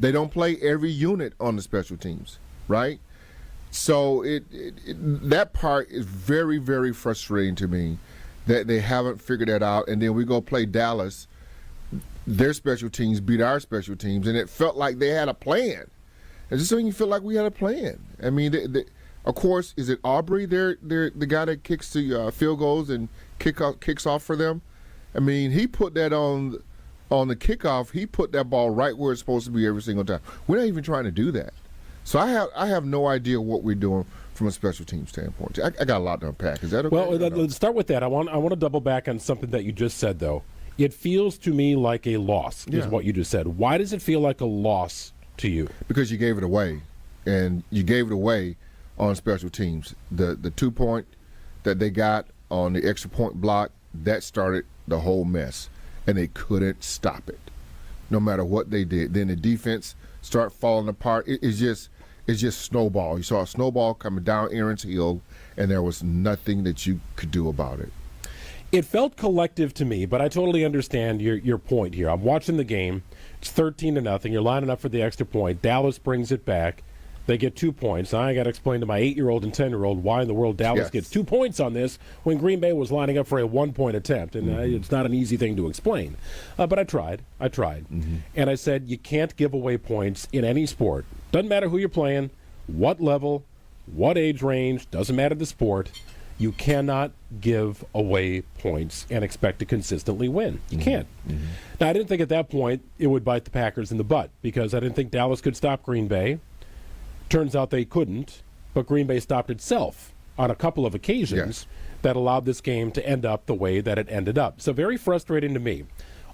They don't play every unit on the special teams, right? So that part is very, very frustrating to me that they haven't figured that out. And then we go play Dallas. Their special teams beat our special teams, and it felt like they had a plan. And just something you feel like we had a plan. I mean, of course, is it Aubrey, the guy that kicks the field goals and kicks off for them? I mean, he put that on the kickoff. He put that ball right where it's supposed to be every single time. We're not even trying to do that. So I have no idea what we're doing from a special team standpoint. I got a lot to unpack. Is that okay? Well, let's start with that. I want to double back on something that you just said, though. It feels to me like a loss, is what you just said. Why does it feel like a loss to you? Because you gave it away, and you gave it away on special teams. The 2-point that they got on the extra point block, that started the whole mess, and they couldn't stop it, no matter what they did. Then the defense start falling apart. It's just snowball. You saw a snowball coming down Aaron's hill, and there was nothing that you could do about it. It felt collective to me, but I totally understand your point here. I'm watching the game. It's 13-0. You're lining up for the extra point. Dallas brings it back. They get 2 points. Now I got to explain to my 8-year-old and 10-year-old why in the world Dallas gets 2 points on this when Green Bay was lining up for a 1-point attempt. And it's not an easy thing to explain. But I tried. Mm-hmm. And I said you can't give away points in any sport. Doesn't matter who you're playing, what level, what age range, doesn't matter the sport. You cannot give away points and expect to consistently win. You can't. Mm-hmm. Now, I didn't think at that point it would bite the Packers in the butt because I didn't think Dallas could stop Green Bay. Turns out they couldn't, but Green Bay stopped itself on a couple of occasions that allowed this game to end up the way that it ended up. So very frustrating to me.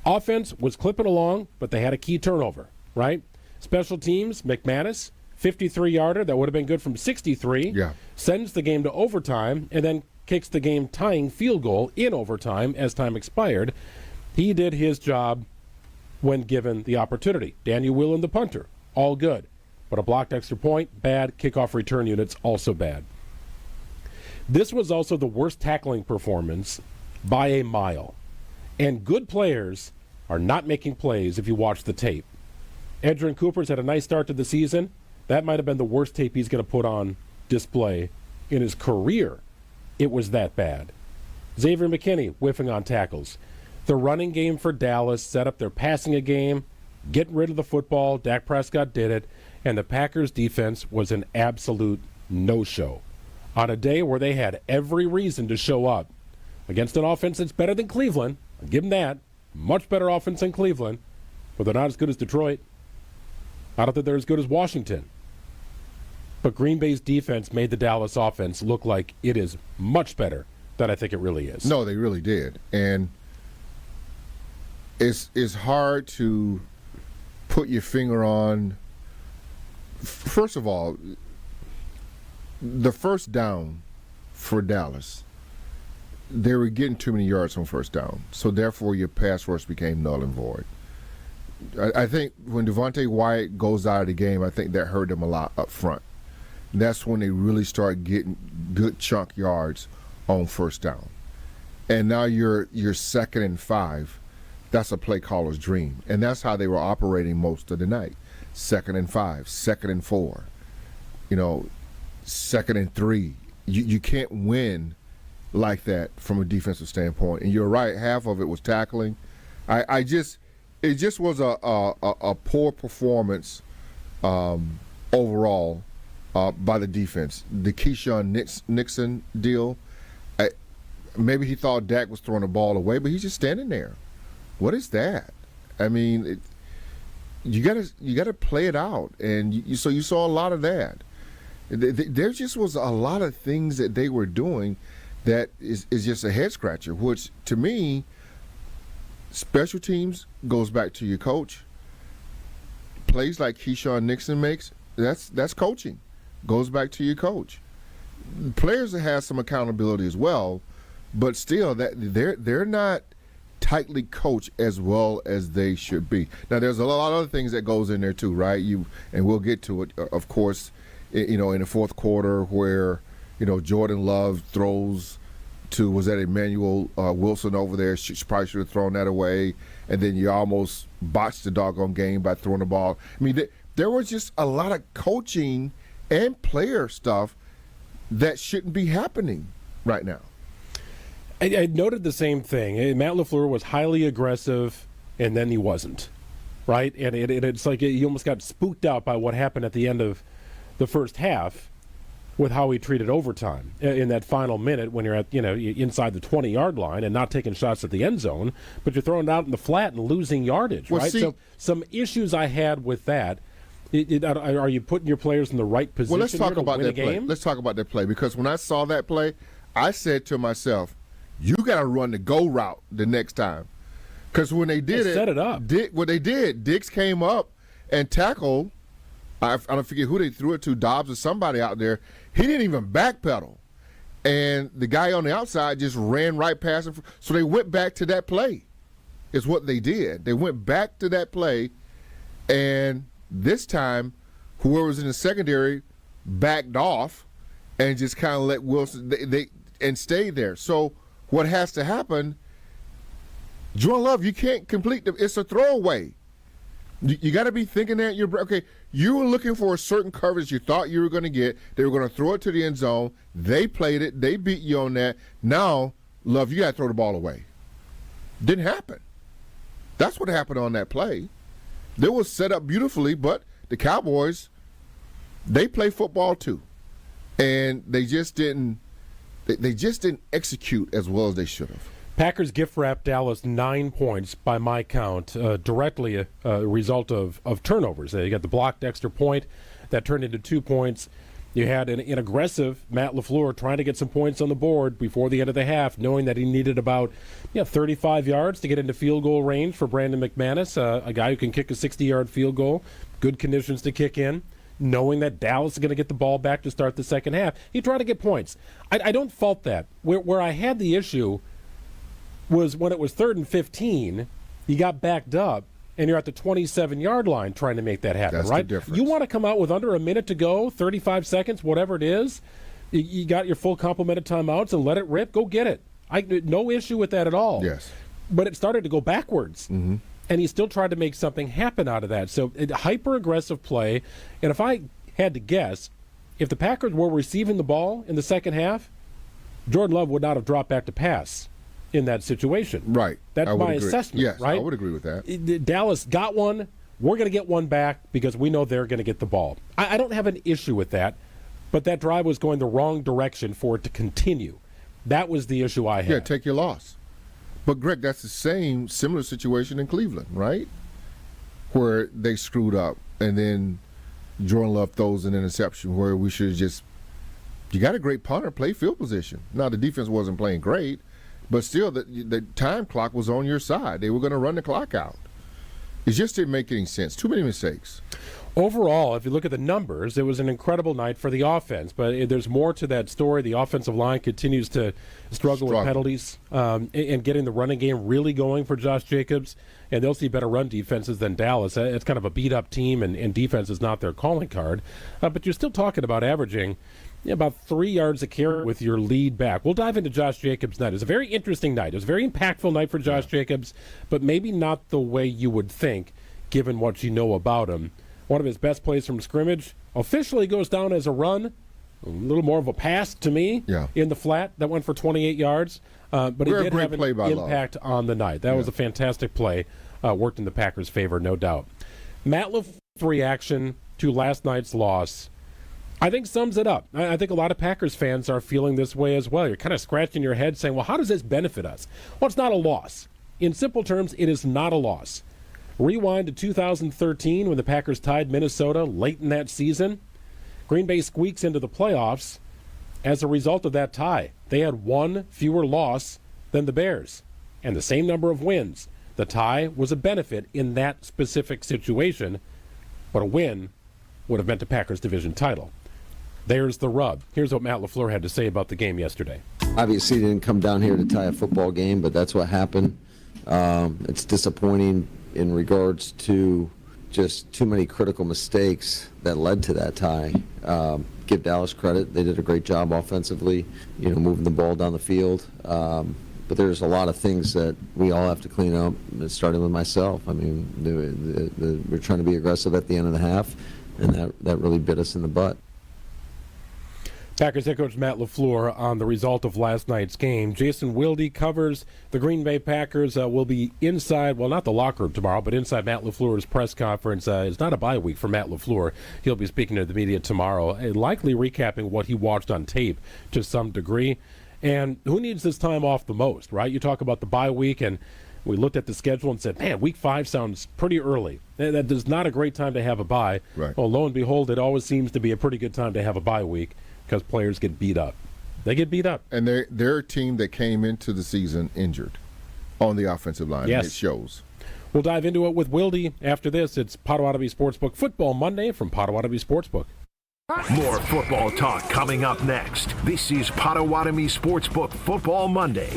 Offense was clipping along, but they had a key turnover, right? Special teams, McManus, 53-yarder that would have been good from 63, sends the game to overtime, and then kicks the game-tying field goal in overtime as time expired. He did his job when given the opportunity. Daniel Whelan, the punter, all good. But a blocked extra point, bad. Kickoff return units, also bad. This was also the worst tackling performance by a mile. And good players are not making plays if you watch the tape. Edgerrin Cooper's had a nice start to the season. That might have been the worst tape he's going to put on display in his career. It was that bad. Xavier McKinney whiffing on tackles. The running game for Dallas set up their passing game, getting rid of the football. Dak Prescott did it. And the Packers' defense was an absolute no-show. On a day where they had every reason to show up against an offense that's better than Cleveland, I'll give them that, much better offense than Cleveland, but they're not as good as Detroit. I don't think they're as good as Washington. But Green Bay's defense made the Dallas offense look like it is much better than I think it really is. No, they really did. And it's hard to put your finger on. First of all, the first down for Dallas, they were getting too many yards on first down. So therefore your pass rush became null and void. I think when Devontae Wyatt goes out of the game, I think that hurt them a lot up front. That's when they really start getting good chunk yards on first down. And now you're 2nd and 5. That's a play caller's dream. And that's how they were operating most of the night. 2nd and 5, 2nd and 4, 2nd and 3. You can't win like that from a defensive standpoint. And you're right, half of it was tackling. It just was a poor performance overall by the defense. The Keyshawn Nixon deal, maybe he thought Dak was throwing the ball away, but he's just standing there. What is that? I mean, you gotta play it out, and so you saw a lot of that. There just was a lot of things that they were doing that is just a head scratcher. Which to me, special teams goes back to your coach. Plays like Keyshawn Nixon makes, that's coaching. Goes back to your coach. Players have some accountability as well, but still, that they're not tightly coached as well as they should be. Now, there's a lot of other things that goes in there too, right? And we'll get to it, of course, in the fourth quarter where, Jordan Love throws to, was that Emmanuel Wilson over there? She probably should have thrown that away. And then you almost botched the doggone game by throwing the ball. I mean, there was just a lot of coaching and player stuff that shouldn't be happening right now. I noted the same thing. Matt LaFleur was highly aggressive, and then he wasn't, right? And it's like he almost got spooked out by what happened at the end of the first half with how he treated overtime in that final minute when you're at, inside the 20-yard line and not taking shots at the end zone, but you're throwing it out in the flat and losing yardage, right? So some issues I had with that. Are you putting your players in the right position? Well, let's talk about that play. Game? Let's talk about that play, because when I saw that play, I said to myself, you got to run the go route the next time. Because when they did set it up. What they did, Diggs came up and tackled, I don't forget who they threw it to, Dobbs or somebody out there. He didn't even backpedal. And the guy on the outside just ran right past him. So they went back to that play, is what they did. They went back to that play, and this time whoever was in the secondary backed off and just kind of let Wilson and stayed there. So what has to happen, Jordan Love, you can't complete it's a throwaway. You got to be thinking that you were looking for a certain coverage you thought you were going to get. They were going to throw it to the end zone. They played it. They beat you on that. Now, Love, you got to throw the ball away. Didn't happen. That's what happened on that play. They was set up beautifully, but the Cowboys, they play football too, and they just didn't execute as well as they should have. Packers gift wrapped Dallas 9 points by my count, directly a result of turnovers. You got the blocked extra point that turned into 2 points. You had an aggressive Matt LaFleur trying to get some points on the board before the end of the half, knowing that he needed about 35 yards to get into field goal range for Brandon McManus, a guy who can kick a 60-yard field goal, good conditions to kick in, knowing that Dallas is going to get the ball back to start the second half. He tried to get points. I don't fault that. Where I had the issue was when it was 3rd and 15, you got backed up, and you're at the 27-yard line trying to make that happen, That's right? the difference. You want to come out with under a minute to go, 35 seconds, whatever it is. You got your full complement of timeouts and let it rip. Go get it. No issue with that at all. Yes. But it started to go backwards. Mm-hmm. And he still tried to make something happen out of that. So hyper-aggressive play. And if I had to guess, if the Packers were receiving the ball in the second half, Jordan Love would not have dropped back to pass in that situation. Right. That's my agree. assessment, yes, right? I would agree with that. Dallas got one. We're going to get one back because we know they're going to get the ball. I don't have an issue with that, but that drive was going the wrong direction for it to continue. That was the issue I had. Yeah, take your loss. But, Greg, that's the similar situation in Cleveland, right? Where they screwed up, and then Jordan Love throws an interception where we should just – you got a great punter, play field position. Now, the defense wasn't playing great, but still the time clock was on your side. They were going to run the clock out. It just didn't make any sense. Too many mistakes. Overall, if you look at the numbers, it was an incredible night for the offense. But there's more to that story. The offensive line continues to struggle with penalties and getting the running game really going for Josh Jacobs. And they'll see better run defenses than Dallas. It's kind of a beat-up team, and defense is not their calling card. But you're still talking about averaging about 3 yards a carry with your lead back. We'll dive into Josh Jacobs' night. It was a very interesting night. It was a very impactful night for Josh Jacobs, but maybe not the way you would think, given what you know about him. One of his best plays from scrimmage officially goes down as a run, a little more of a pass to me in the flat. That went for 28 yards, but it did have an impact on the night. That was a fantastic play, worked in the Packers' favor, no doubt. Matt LaFleur's reaction to last night's loss, I think, sums it up. I think a lot of Packers fans are feeling this way as well. You're kind of scratching your head saying, well, how does this benefit us? Well, it's not a loss. In simple terms, it is not a loss. Rewind to 2013 when the Packers tied Minnesota late in that season. Green Bay squeaks into the playoffs as a result of that tie. They had one fewer loss than the Bears and the same number of wins. The tie was a benefit in that specific situation, but a win would have meant the Packers' division title. There's the rub. Here's what Matt LaFleur had to say about the game yesterday. Obviously, didn't come down here to tie a football game, but that's what happened. It's disappointing in regards to just too many critical mistakes that led to that tie. Give Dallas credit. They did a great job offensively, moving the ball down the field. But there's a lot of things that we all have to clean up, starting with myself. I mean, we're trying to be aggressive at the end of the half, and that really bit us in the butt. Packers head coach Matt LaFleur on the result of last night's game. Jason Wilde covers the Green Bay Packers. Will be inside, well, not the locker room tomorrow, but inside Matt LaFleur's press conference. It's not a bye week for Matt LaFleur. He'll be speaking to the media tomorrow, likely recapping what he watched on tape to some degree. And who needs this time off the most, right? You talk about the bye week, and we looked at the schedule and said, man, week 5 sounds pretty early. That is not a great time to have a bye. Right. Well, lo and behold, it always seems to be a pretty good time to have a bye week, because players get beat up. They get beat up. And they're a team that came into the season injured on the offensive line. Yes. And it shows. We'll dive into it with Wilde after this. It's Potawatomi Sportsbook Football Monday from Potawatomi Sportsbook. More football talk coming up next. This is Potawatomi Sportsbook Football Monday.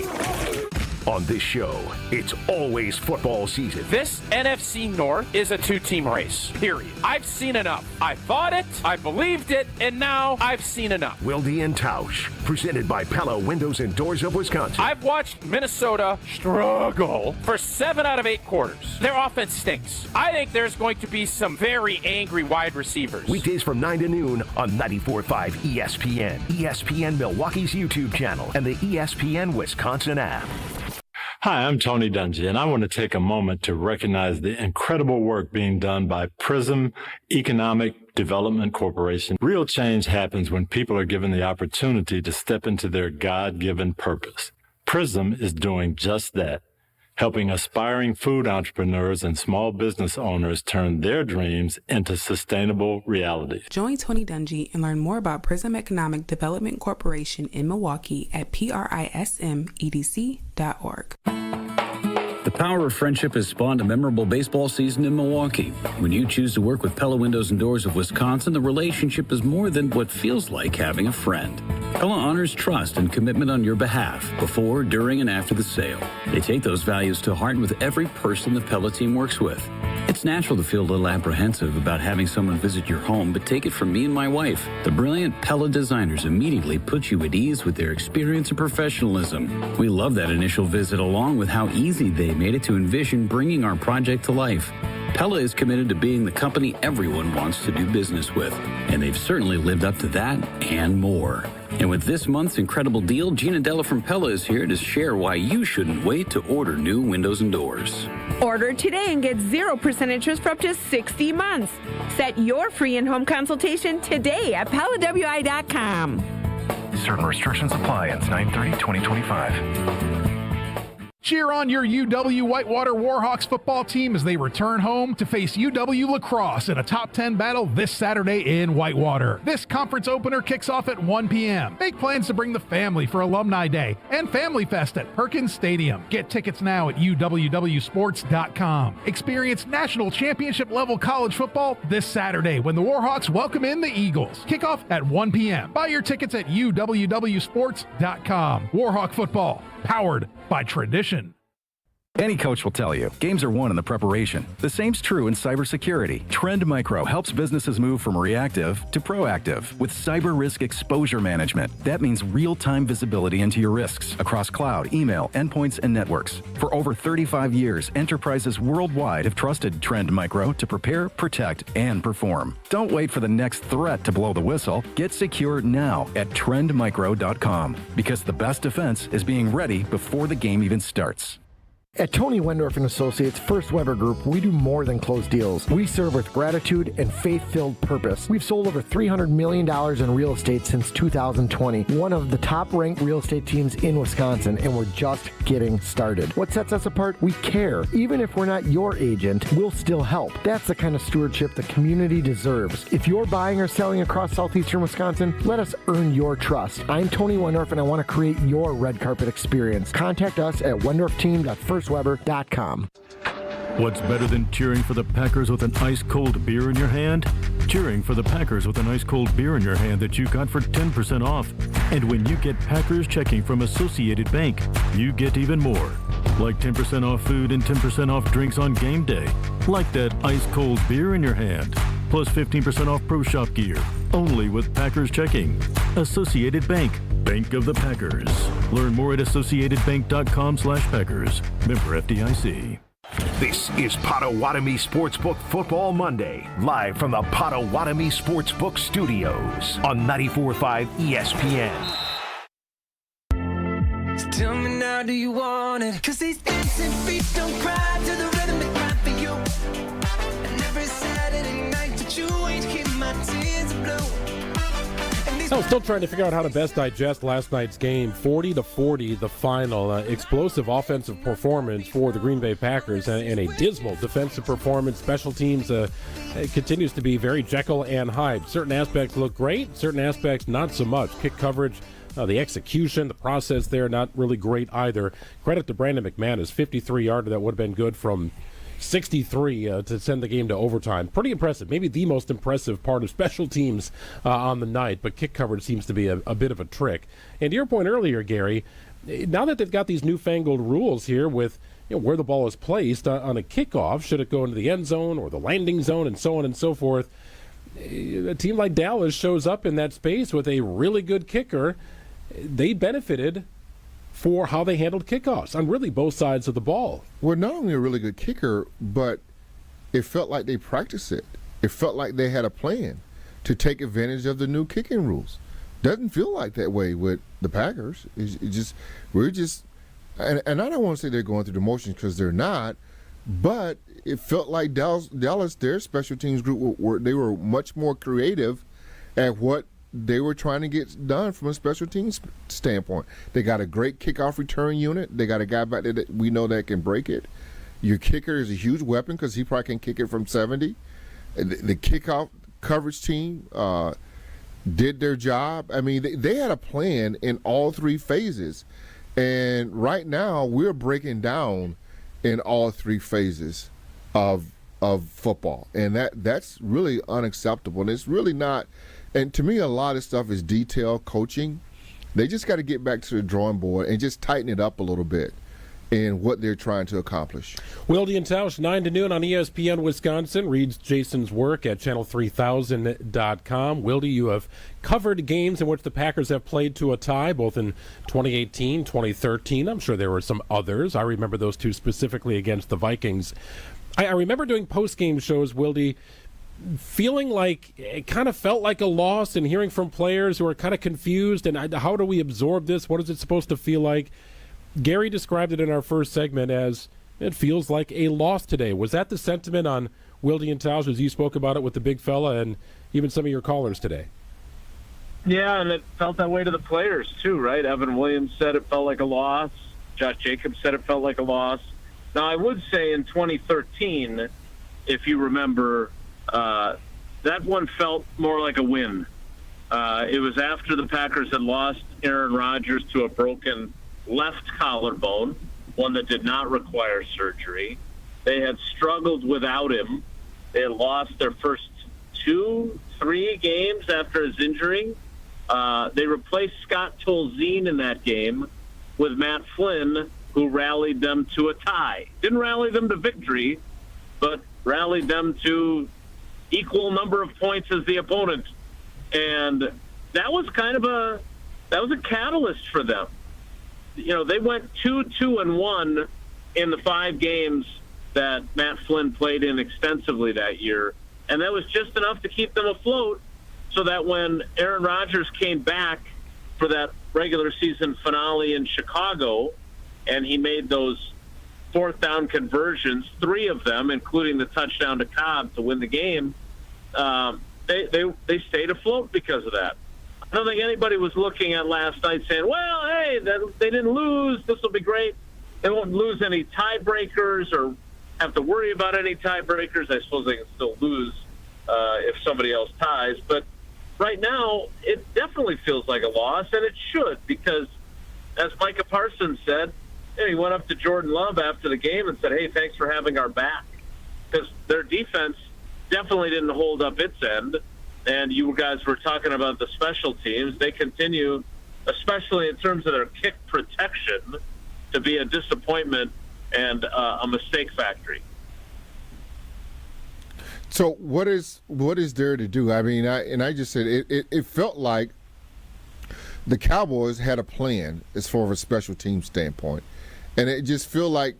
On this show, it's always football season. This NFC North is a two-team race, period. I've seen enough. I thought it, I believed it, and now I've seen enough. Wilde and Tausch, presented by Pella Windows and Doors of Wisconsin. I've watched Minnesota struggle for 7 out of 8 quarters. Their offense stinks. I think there's going to be some very angry wide receivers. Weekdays from 9 to noon on 94.5 ESPN, ESPN Milwaukee's YouTube channel, and the ESPN Wisconsin app. Hi, I'm Tony Dungy, and I want to take a moment to recognize the incredible work being done by PRISM Economic Development Corporation. Real change happens when people are given the opportunity to step into their God-given purpose. PRISM is doing just that, helping aspiring food entrepreneurs and small business owners turn their dreams into sustainable realities. Join Tony Dungy and learn more about PRISM Economic Development Corporation in Milwaukee at prismedc.org. The power of friendship has spawned a memorable baseball season in Milwaukee. When you choose to work with Pella Windows and Doors of Wisconsin, the relationship is more than what feels like having a friend. Pella honors trust and commitment on your behalf, before, during, and after the sale. They take those values to heart with every person the Pella team works with. It's natural to feel a little apprehensive about having someone visit your home, but take it from me and my wife. The brilliant Pella designers immediately put you at ease with their experience and professionalism. We love that initial visit, along with how easy they made it to envision bringing our project to life. Pella is committed to being the company everyone wants to do business with, and they've certainly lived up to that and more. And with this month's incredible deal, Gina Della from Pella is here to share why you shouldn't wait to order new windows and doors. Order today and get 0% interest for up to 60 months. Set your free in-home consultation today at PellaWI.com. Certain restrictions apply. Ends 9/30/2025. Cheer on your UW Whitewater Warhawks football team as they return home to face UW Lacrosse in a top 10 battle this Saturday in Whitewater. This conference opener kicks off at 1 p.m. Make plans to bring the family for Alumni Day and Family Fest at Perkins Stadium. Get tickets now at uwwsports.com. Experience national championship level college football this Saturday when the Warhawks welcome in the Eagles. Kickoff at 1 p.m. Buy your tickets at uwwsports.com. Warhawk football, powered by tradition. Any coach will tell you, games are won in the preparation. The same's true in cybersecurity. Trend Micro helps businesses move from reactive to proactive with cyber risk exposure management. That means real-time visibility into your risks across cloud, email, endpoints, and networks. For over 35 years, enterprises worldwide have trusted Trend Micro to prepare, protect, and perform. Don't wait for the next threat to blow the whistle. Get secure now at trendmicro.com, because the best defense is being ready before the game even starts. At Tony Wendorf & Associates First Weber Group, we do more than close deals. We serve with gratitude and faith-filled purpose. We've sold over $300 million in real estate since 2020, one of the top-ranked real estate teams in Wisconsin, and we're just getting started. What sets us apart? We care. Even if we're not your agent, we'll still help. That's the kind of stewardship the community deserves. If you're buying or selling across southeastern Wisconsin, let us earn your trust. I'm Tony Wendorf, and I want to create your red carpet experience. Contact us at wendorfteam.firstweber.com. What's better than cheering for the Packers with an ice-cold beer in your hand? Cheering for the Packers with an ice-cold beer in your hand that you got for 10% off. And when you get Packers checking from Associated Bank, you get even more. Like 10% off food and 10% off drinks on game day. Like that ice-cold beer in your hand. plus 15% off Pro Shop gear. Only with Packers Checking. Associated Bank. Bank of the Packers. Learn more at associatedbank.com/Packers. Member FDIC. This is Potawatomi Sportsbook Football Monday, live from the Potawatomi Sportsbook Studios on 94.5 ESPN. Tell me now, do you want it? 'Cause these dancing feet don't cry to the rhythm they cry for you. And every Saturday night that you ain't keep my tears blue. I'm still trying to figure out how to best digest last night's game. 40-40, the final. Explosive offensive performance for the Green Bay Packers and a dismal defensive performance. Special teams continues to be very Jekyll and Hyde. Certain aspects look great, certain aspects not so much. Kick coverage, the execution, the process there, not really great either. Credit to Brandon McManus, 53-yarder that would have been good from 63 to send the game to overtime. Pretty impressive. Maybe the most impressive part of special teams on the night, but kick coverage seems to be a bit of a trick. And to your point earlier, Gary, now that they've got these newfangled rules here with where the ball is placed on a kickoff, should it go into the end zone or the landing zone and so on and so forth, a team like Dallas shows up in that space with a really good kicker. They benefited for how they handled kickoffs on really both sides of the ball. Well, not only a really good kicker, but it felt like they practiced it. It felt like they had a plan to take advantage of the new kicking rules. Doesn't feel like that way with the Packers. We're just, and I don't want to say they're going through the motions because they're not, but it felt like Dallas, their special teams group, they were much more creative at what they were trying to get done from a special teams standpoint. They got a great kickoff return unit. They got a guy back there that we know that can break it. Your kicker is a huge weapon because he probably can kick it from 70. The kickoff coverage team did their job. I mean, they had a plan in all three phases. And right now, we're breaking down in all three phases of football. And that's really unacceptable. And it's really not. And to me, a lot of stuff is detail coaching. They just got to get back to the drawing board and just tighten it up a little bit in what they're trying to accomplish. Wilde and Tausch, 9 to noon on ESPN Wisconsin. Reads Jason's work at channel3000.com. Wilde, you have covered games in which the Packers have played to a tie, both in 2018, 2013. I'm sure there were some others. I remember those two specifically against the Vikings. I remember doing post-game shows, Wilde, feeling like it kind of felt like a loss and hearing from players who are kind of confused and how do we absorb this? What is it supposed to feel like? Gary described it in our first segment as it feels like a loss today. Was that the sentiment on Wilde and Tausch as you spoke about it with the big fella and even some of your callers today? Yeah, and it felt that way to the players too, right? Evan Williams said it felt like a loss. Josh Jacobs said it felt like a loss. Now, I would say in 2013, if you remember, that one felt more like a win. It was after the Packers had lost Aaron Rodgers to a broken left collarbone, one that did not require surgery. They had struggled without him. They had lost their first 2-3 games after his injury. They replaced Scott Tolzien in that game with Matt Flynn, who rallied them to a tie. Didn't rally them to victory, but rallied them to equal number of points as the opponent. And that was kind of a catalyst for them. You know, they went 2-2-1 in the 5 games that Matt Flynn played in extensively that year. And that was just enough to keep them afloat so that when Aaron Rodgers came back for that regular season finale in Chicago and he made those 4th down conversions, 3 of them, including the touchdown to Cobb to win the game, they stayed afloat because of that. I don't think anybody was looking at last night saying, well, hey, they didn't lose. This will be great. They won't lose any tiebreakers or have to worry about any tiebreakers. I suppose they can still lose if somebody else ties. But right now, it definitely feels like a loss, and it should, because as Micah Parsons said, he went up to Jordan Love after the game and said, hey, thanks for having our back, because their defense definitely didn't hold up its end. And you guys were talking about the special teams. They continue, especially in terms of their kick protection, to be a disappointment and a mistake factory. So what is there to do? I mean, I just said it felt like the Cowboys had a plan as far as a special team standpoint, and it just feel like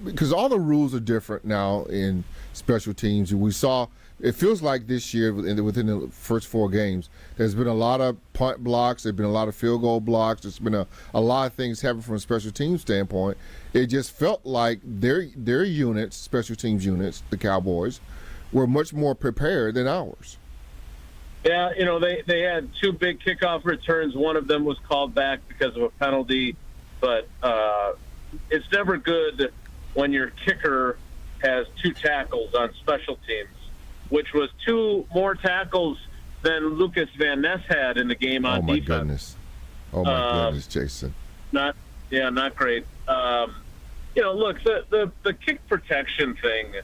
because all the rules are different now in special teams. We saw it feels like this year within the first 4 games, there's been a lot of punt blocks, there's been a lot of field goal blocks, there's been a lot of things happening from a special team standpoint. It just felt like their units, special teams units, the Cowboys, were much more prepared than ours. Yeah, they had 2 big kickoff returns. One of them was called back because of a penalty, but it's never good when your kicker has 2 tackles on special teams, which was 2 more tackles than Lucas Van Ness had in the game on defense. Oh my goodness, Jason. Not great. Look, the kick protection thing,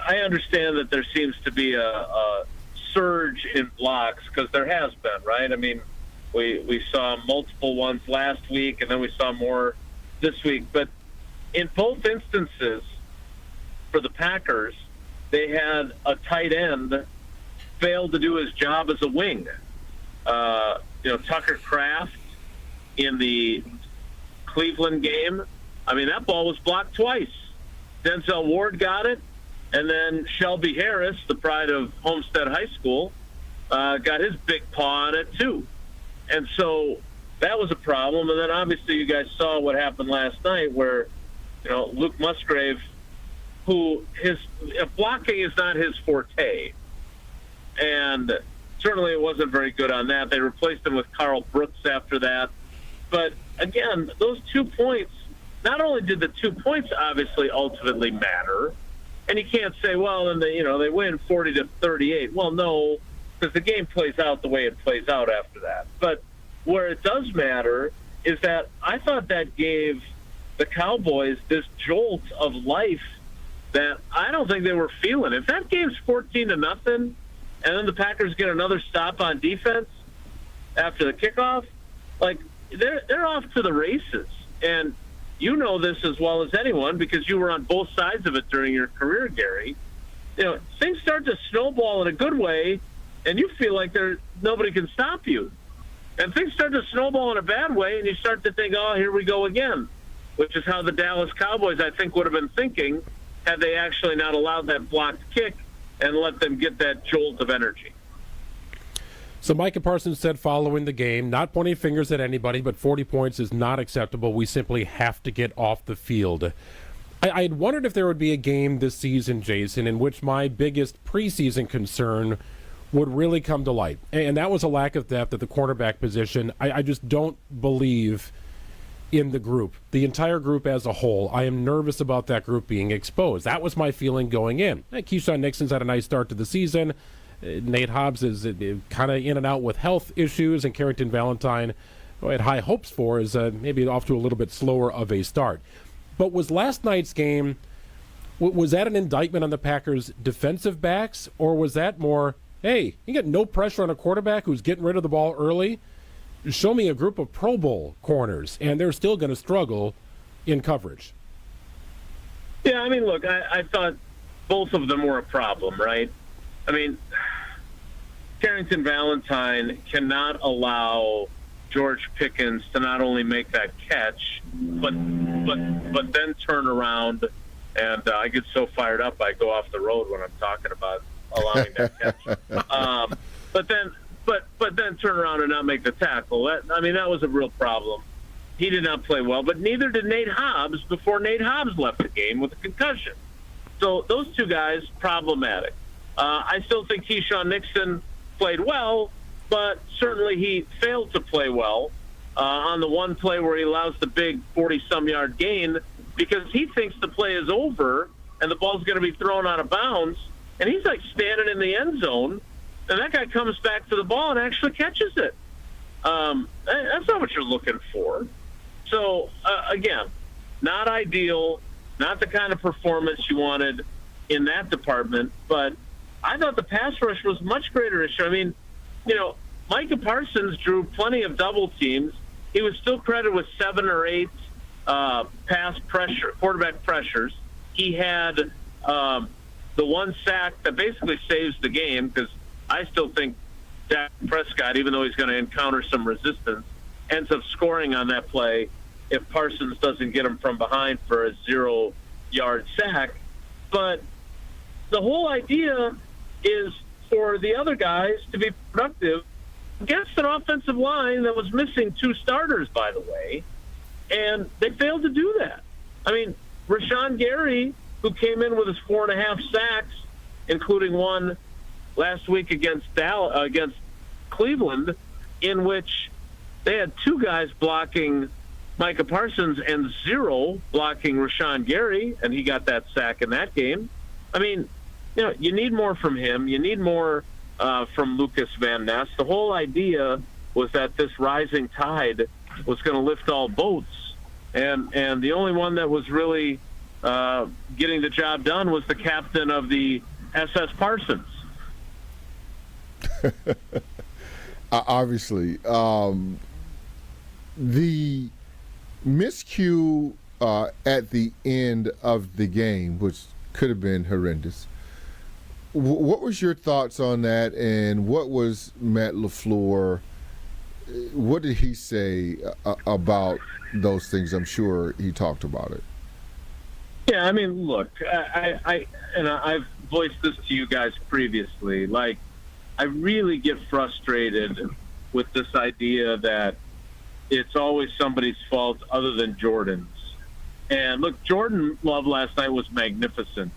I understand that there seems to be a surge in blocks because there has been, right? I mean, we saw multiple ones last week, and then we saw more this week. But in both instances, for the Packers, they had a tight end fail to do his job as a wing. Tucker Kraft in the Cleveland game, I mean, that ball was blocked twice. Denzel Ward got it, and then Shelby Harris, the pride of Homestead High School, got his big paw on it too. And so that was a problem. And then obviously you guys saw what happened last night where, Luke Musgrave, who blocking is not his forte. And certainly it wasn't very good on that. They replaced him with Carl Brooks after that. But again, those 2 points, not only did the 2 points obviously ultimately matter, and you can't say, well, and they win 40-38. Well, no, because the game plays out the way it plays out after that. But where it does matter is that I thought that gave the Cowboys this jolt of life that I don't think they were feeling. If that game's 14-0, and then the Packers get another stop on defense after the kickoff, like they're off to the races. And you know this as well as anyone because you were on both sides of it during your career, Gary. Things start to snowball in a good way, and you feel like nobody can stop you. And things start to snowball in a bad way, and you start to think, oh, here we go again, which is how the Dallas Cowboys, I think, would have been thinking had they actually not allowed that blocked kick and let them get that jolt of energy. So Micah Parsons said following the game, not pointing fingers at anybody, but 40 points is not acceptable. We simply have to get off the field. I had wondered if there would be a game this season, Jason, in which my biggest preseason concern would really come to light. And that was a lack of depth at the cornerback position. I just don't believe in the group, the entire group as a whole. I am nervous about that group being exposed. That was my feeling going in. Keyshawn Nixon's had a nice start to the season. Nate Hobbs is kind of in and out with health issues, and Carrington Valentine, who I had high hopes for, is maybe off to a little bit slower of a start. But was last night's game, was that an indictment on the Packers' defensive backs, or was that more, hey, you get no pressure on a quarterback who's getting rid of the ball early? Show me a group of Pro Bowl corners, and they're still going to struggle in coverage. Yeah, I mean, look, I thought both of them were a problem, right? I mean, Carrington Valentine cannot allow George Pickens to not only make that catch, but then turn around, and I get so fired up I go off the road when I'm talking about allowing that catch. But then turn around and not make the tackle. That was a real problem. He did not play well, but neither did Nate Hobbs before Nate Hobbs left the game with a concussion. So those 2 guys, problematic. I still think Keyshawn Nixon played well, but certainly he failed to play well on the one play where he allows the big 40-some-yard gain because he thinks the play is over and the ball's going to be thrown out of bounds, and he's like standing in the end zone, and that guy comes back to the ball and actually catches it. That's not what you're looking for. So, again, not ideal, not the kind of performance you wanted in that department, but I thought the pass rush was much greater issue. I mean, Micah Parsons drew plenty of double teams. He was still credited with 7 or 8 quarterback pressures. He had the one sack that basically saves the game, because I still think Dak Prescott, even though he's going to encounter some resistance, ends up scoring on that play if Parsons doesn't get him from behind for a 0-yard sack. But the whole idea is for the other guys to be productive against an offensive line that was missing 2 starters, by the way, and they failed to do that. I mean, Rashawn Gary, who came in with his 4.5 sacks, including one last week against Cleveland, in which they had 2 guys blocking Micah Parsons and 0 blocking Rashawn Gary, and he got that sack in that game. I mean, you need more from him. You need more from Lucas Van Ness. The whole idea was that this rising tide was going to lift all boats, and the only one that was really getting the job done was the captain of the SS Parsons. Obviously, the miscue at the end of the game, which could have been horrendous. What was your thoughts on that, and what was Matt LaFleur? What did he say about those things? I'm sure he talked about it. Yeah, I mean, look, I've voiced this to you guys previously. Like, I really get frustrated with this idea that it's always somebody's fault other than Jordan's. And look, Jordan Love last night was magnificent.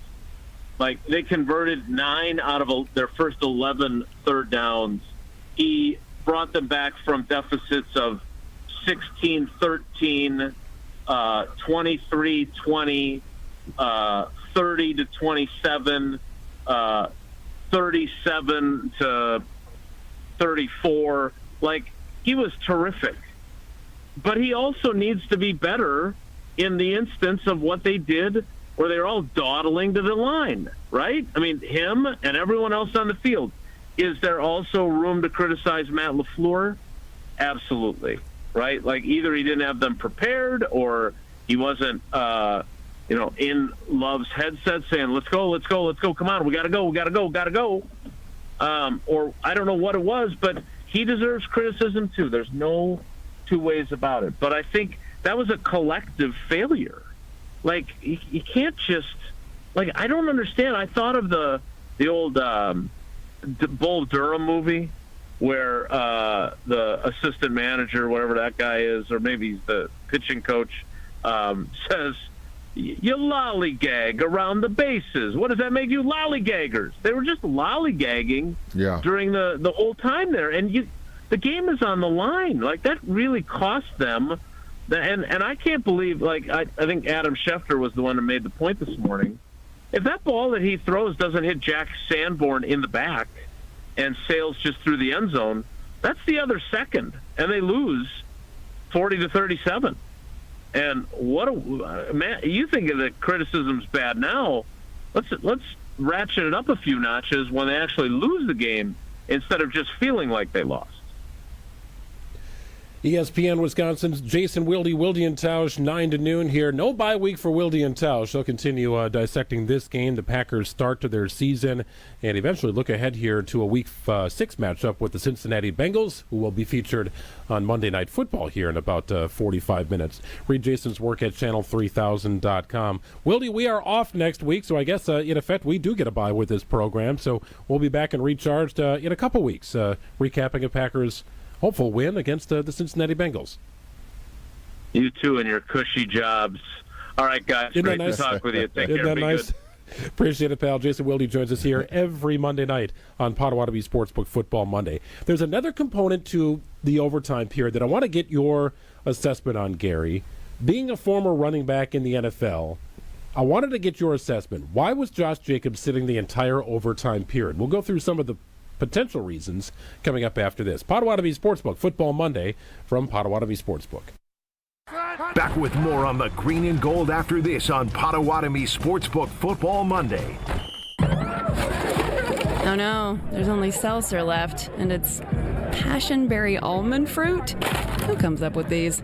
Like, they converted 9 out of their first 11 third downs. He brought them back from deficits of 16-13, 23-20, 30-27, 37-34. Like, he was terrific. But he also needs to be better in the instance of what they did where they're all dawdling to the line, right? I mean, him and everyone else on the field. Is there also room to criticize Matt LaFleur? Absolutely, right? Like, either he didn't have them prepared or he wasn't, in Love's headset saying, let's go, come on, we got to go. Or I don't know what it was, but he deserves criticism too. There's no 2 ways about it. But I think that was a collective failure. Like, you can't just, like, I don't understand. I thought of the old Bull Durham movie where the assistant manager, whatever that guy is, or maybe he's the pitching coach, says, you lollygag around the bases. What does that make you lollygaggers? They were just lollygagging during the whole time there. And the game is on the line. Like, that really cost them. And I can't believe, like, I think Adam Schefter was the one that made the point this morning. If that ball that he throws doesn't hit Jack Sanborn in the back and sails just through the end zone, that's the other second, and they lose 40-37. And man, you think the criticism's bad now? Let's ratchet it up a few notches when they actually lose the game instead of just feeling like they lost. ESPN Wisconsin's Jason Wilde and Tausch, 9 to noon here. No bye week for Wilde and Tausch. They'll continue dissecting this game, the Packers' start to their season, and eventually look ahead here to a Week 6 matchup with the Cincinnati Bengals, who will be featured on Monday Night Football here in about 45 minutes. Read Jason's work at channel3000.com. Wilde, we are off next week, so I guess, in effect, we do get a bye with this program, so we'll be back and recharged in a couple weeks, recapping a Packers' hopeful win against the Cincinnati Bengals. You too and your cushy jobs. All right, guys. Isn't great that nice? to talk with you. Take Isn't care. that Be nice? good. Appreciate it, pal. Jason Wilde joins us here every Monday night on Potawatomi Sportsbook Football Monday. There's another component to the overtime period that I want to get your assessment on, Gary. Being a former running back in the NFL, I wanted to get your assessment. Why was Josh Jacobs sitting the entire overtime period? We'll go through some of the potential reasons coming up after this. Potawatomi Sportsbook Football Monday from Potawatomi Sportsbook. Back with more on the green and gold after this on Potawatomi Sportsbook Football Monday. Oh no, there's only seltzer left, and it's passionberry almond fruit? Who comes up with these?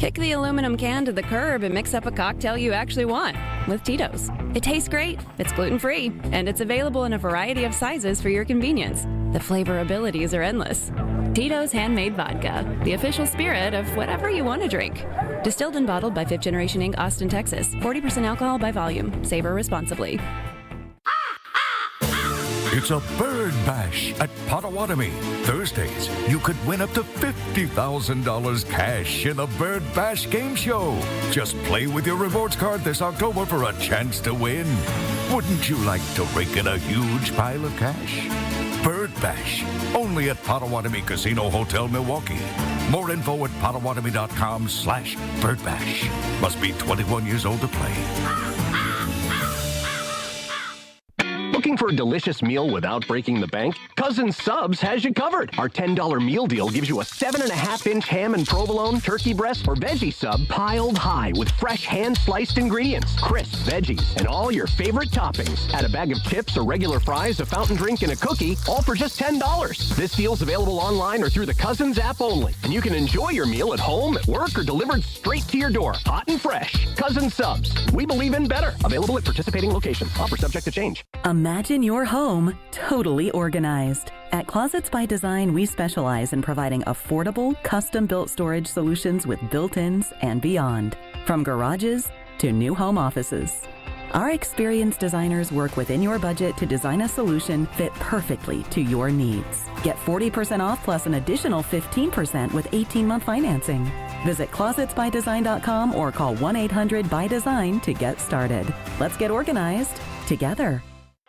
Kick the aluminum can to the curb and mix up a cocktail you actually want with Tito's. It tastes great, it's gluten-free, and it's available in a variety of sizes for your convenience. The flavor abilities are endless. Tito's Handmade Vodka, the official spirit of whatever you want to drink. Distilled and bottled by 5th Generation Inc., Austin, Texas. 40% alcohol by volume. Savor responsibly. It's a bird bash at Potawatomi. Thursdays, you could win up to $50,000 cash in the Bird Bash game show. Just play with your rewards card this October for a chance to win. Wouldn't you like to rake in a huge pile of cash? Bird Bash, only at Potawatomi Casino Hotel, Milwaukee. More info at potawatomi.com/birdbash. Must be 21 years old to play. Looking for a delicious meal without breaking the bank? Cousin Subs has you covered. Our $10 meal deal gives you a 7.5-inch ham and provolone, turkey breast, or veggie sub piled high with fresh hand-sliced ingredients, crisp veggies, and all your favorite toppings. Add a bag of chips or regular fries, a fountain drink, and a cookie, all for just $10. This deal's available online or through the Cousins app only. And you can enjoy your meal at home, at work, or delivered straight to your door, hot and fresh. Cousin Subs. We believe in better. Available at participating locations. Offer subject to change. Imagine your home totally organized. At Closets by Design, we specialize in providing affordable, custom-built storage solutions with built-ins and beyond, from garages to new home offices. Our experienced designers work within your budget to design a solution fit perfectly to your needs. Get 40% off plus an additional 15% with 18-month financing. Visit closetsbydesign.com or call 1-800-BY-DESIGN to get started. Let's get organized together.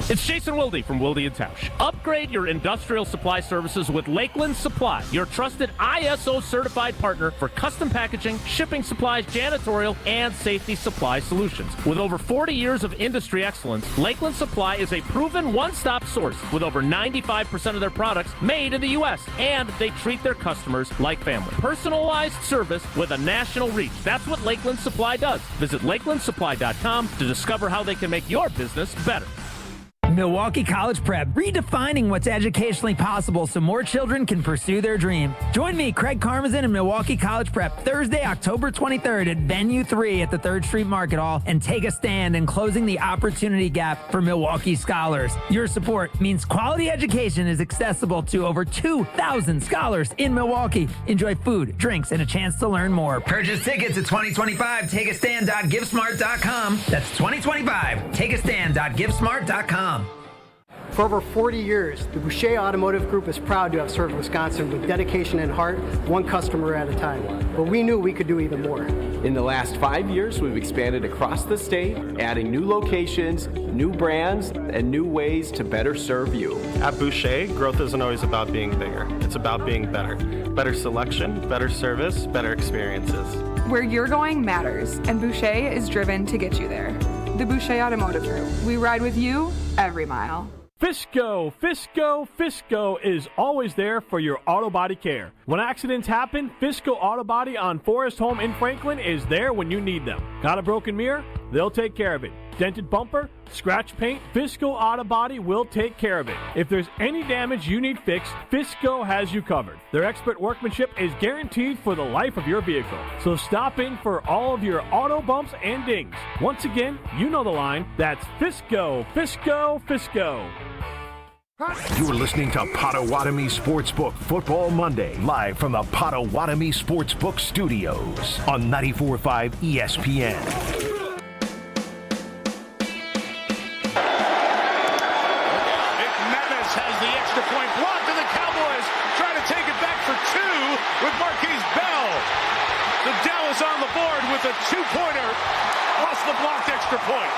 It's Jason Wilde from Wilde & Tausch. Upgrade your industrial supply services with Lakeland Supply, your trusted ISO certified partner for custom packaging, shipping supplies, janitorial, and safety supply solutions. With over 40 years of industry excellence, Lakeland Supply is a proven one-stop source with over 95% of their products made in the U.S., and they treat their customers like family. Personalized service with a national reach. That's what Lakeland Supply does. Visit LakelandSupply.com to discover how they can make your business better. Milwaukee College Prep, redefining what's educationally possible so more children can pursue their dream. Join me, Craig Karmazin, and Milwaukee College Prep Thursday, October 23rd at Venue 3 at the 3rd Street Market Hall, and take a stand in closing the opportunity gap for Milwaukee scholars. Your support means quality education is accessible to over 2,000 scholars in Milwaukee. Enjoy food, drinks, and a chance to learn more. Purchase tickets at 2025 takeastand.givesmart.com. That's 2025 takeastand.givesmart.com. For over 40 years, the Boucher Automotive Group is proud to have served Wisconsin with dedication and heart, one customer at a time. But we knew we could do even more. In the last 5 years, we've expanded across the state, adding new locations, new brands, and new ways to better serve you. At Boucher, growth isn't always about being bigger. It's about being better. Better selection, better service, better experiences. Where you're going matters, and Boucher is driven to get you there. The Boucher Automotive Group. We ride with you every mile. Fisco is always there for your auto body care. When accidents happen, Fisco Auto Body on Forest Home in Franklin is there when you need them. Got a broken mirror? They'll take care of it. Dented bumper? Scratch paint? Fisco Auto Body will take care of it. If there's any damage you need fixed, Fisco has you covered. Their expert workmanship is guaranteed for the life of your vehicle. So stop in for all of your auto bumps and dings. Once again, you know the line. That's Fisco. You're listening to Potawatomi Sportsbook Football Monday, live from the Potawatomi Sportsbook Studios on 94.5 ESPN. McManus has the extra point blocked, and the Cowboys trying to take it back for two with Marquise Bell. The Dallas on the board with a two-pointer, plus the blocked extra point.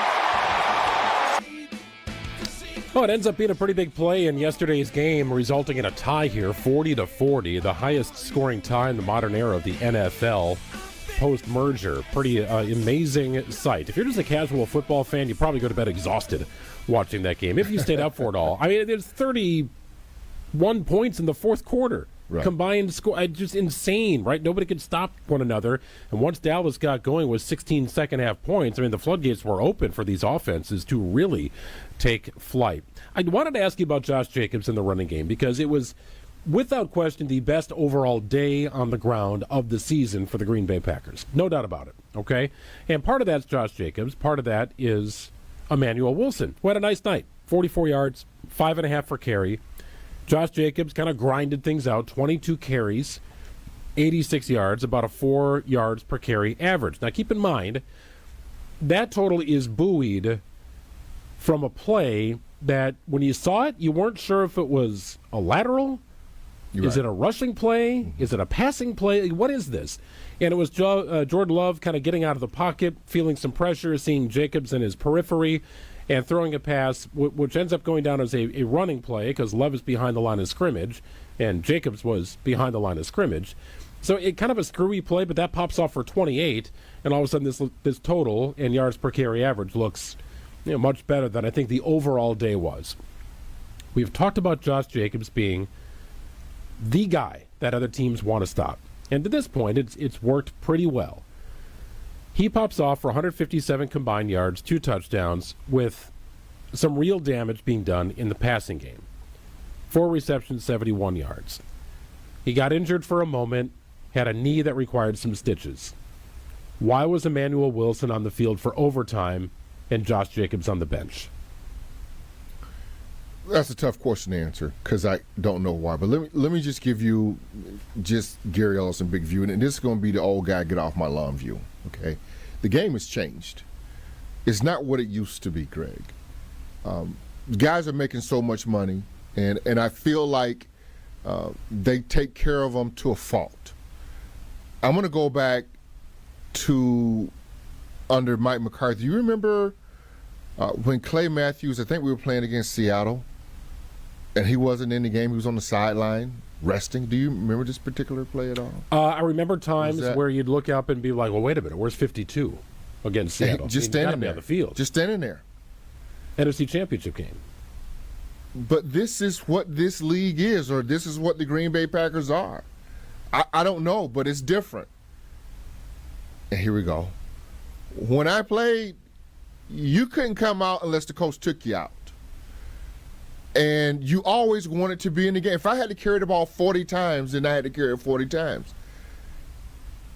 Oh, it ends up being a pretty big play in yesterday's game, resulting in a tie here, 40-40, the highest scoring tie in the modern era of the NFL post-merger. Pretty amazing sight. If you're just a casual football fan, you probably go to bed exhausted watching that game, if you stayed up for it all. I mean, there's 31 points in the fourth quarter. Right. Combined score, just insane, right? Nobody could stop one another. And once Dallas got going with 16 second-half points, I mean, the floodgates were open for these offenses to really take flight. I wanted to ask you about Josh Jacobs in the running game because it was without question, the best overall day on the ground of the season for the Green Bay Packers. No doubt about it, okay? And part of that's Josh Jacobs. Part of that is Emmanuel Wilson, who had a nice night. 44 yards, 5.5 for carry. Josh Jacobs kind of grinded things out, 22 carries, 86 yards, about a 4 yards per carry average. Now, keep in mind, that total is buoyed from a play that when you saw it, you weren't sure if it was a lateral. Is it a rushing play? Is it a passing play? What is this? And it was Jordan Love kind of getting out of the pocket, feeling some pressure, seeing Jacobs in his periphery, and throwing a pass, which ends up going down as a running play because Love is behind the line of scrimmage, and Jacobs was behind the line of scrimmage. So it kind of a screwy play, but that pops off for 28, and all of a sudden this total and yards per carry average looks much better than I think the overall day was. We've talked about Josh Jacobs being the guy that other teams want to stop. And to this point, it's worked pretty well. He pops off for 157 combined yards, 2 touchdowns, with some real damage being done in the passing game. 4 receptions, 71 yards. He got injured for a moment, had a knee that required some stitches. Why was Emmanuel Wilson on the field for overtime and Josh Jacobs on the bench? That's a tough question to answer because I don't know why. But let me just give you just Gary Ellerson big view, and this is going to be the old guy get off my lawn view. Okay, the game has changed. It's not what it used to be, Greg. Guys are making so much money, and I feel like they take care of them to a fault. I'm going to go back to under Mike McCarthy. You remember when Clay Matthews, I think we were playing against Seattle, and he wasn't in the game. He was on the sideline resting. Do you remember this particular play at all? I remember times where you'd look up and be like, well, wait a minute, where's 52 against Seattle? Just standing there on the field. Just standing there. NFC Championship game. But this is what this league is, or this is what the Green Bay Packers are. I don't know, but it's different. And here we go. When I played, you couldn't come out unless the coach took you out. And you always wanted to be in the game. If I had to carry the ball 40 times, then I had to carry it 40 times.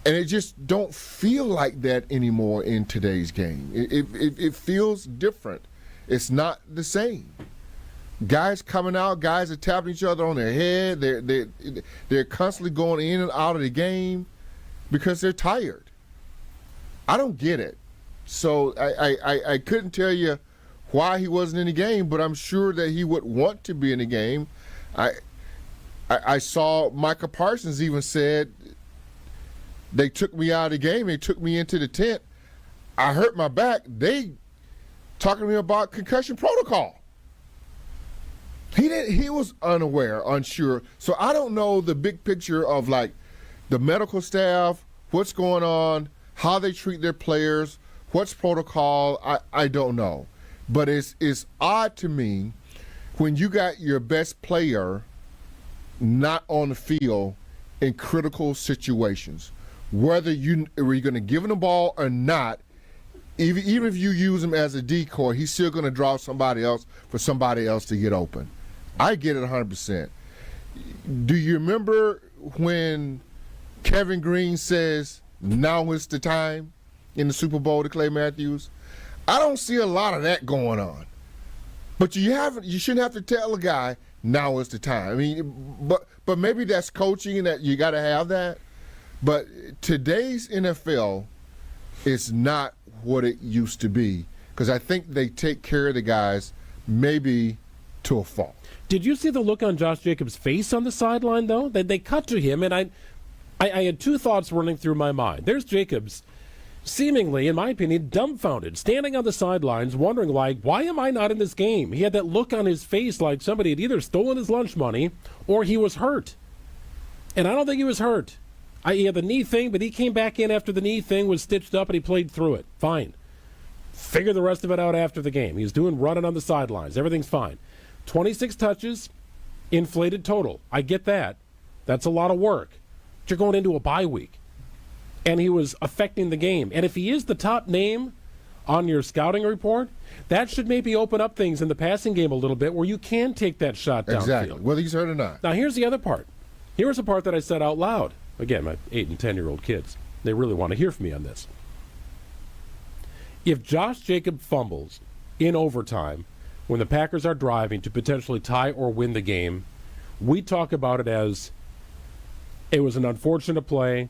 And it just don't feel like that anymore in today's game. It feels different. It's not the same. Guys coming out, guys are tapping each other on their head. They're constantly going in and out of the game because they're tired. I don't get it. So I couldn't tell you why he wasn't in the game, but I'm sure that he would want to be in the game. I saw Micah Parsons even said, they took me out of the game. They took me into the tent. I hurt my back. They talking to me about concussion protocol. He was unaware, unsure. So I don't know the big picture of like the medical staff, what's going on, how they treat their players, what's protocol. I don't know. But it's odd to me when you got your best player not on the field in critical situations. Whether you're going to give him the ball or not, even if you use him as a decoy, he's still going to draw somebody else for somebody else to get open. I get it 100%. Do you remember when Kevin Green says, now is the time in the Super Bowl to Clay Matthews? I don't see a lot of that going on. But you shouldn't have to tell a guy, now is the time. I mean, but maybe that's coaching that you got to have that. But today's NFL is not what it used to be because I think they take care of the guys maybe to a fault. Did you see the look on Josh Jacobs' face on the sideline, though? They cut to him, and I had two thoughts running through my mind. There's Jacobs, seemingly, in my opinion, dumbfounded, standing on the sidelines, wondering, like, why am I not in this game? He had that look on his face like somebody had either stolen his lunch money or he was hurt. And I don't think he was hurt. He had the knee thing, but he came back in after the knee thing was stitched up and he played through it. Fine. Figure the rest of it out after the game. He was running on the sidelines. Everything's fine. 26 touches, inflated total. I get that. That's a lot of work. But you're going into a bye week. And he was affecting the game. And if he is the top name on your scouting report, that should maybe open up things in the passing game a little bit where you can take that shot downfield. Exactly, whether he's hurt or not. Now, here's the other part. Here's the part that I said out loud. Again, my 8 and 10-year-old kids, they really want to hear from me on this. If Josh Jacobs fumbles in overtime when the Packers are driving to potentially tie or win the game, we talk about it as it was an unfortunate play,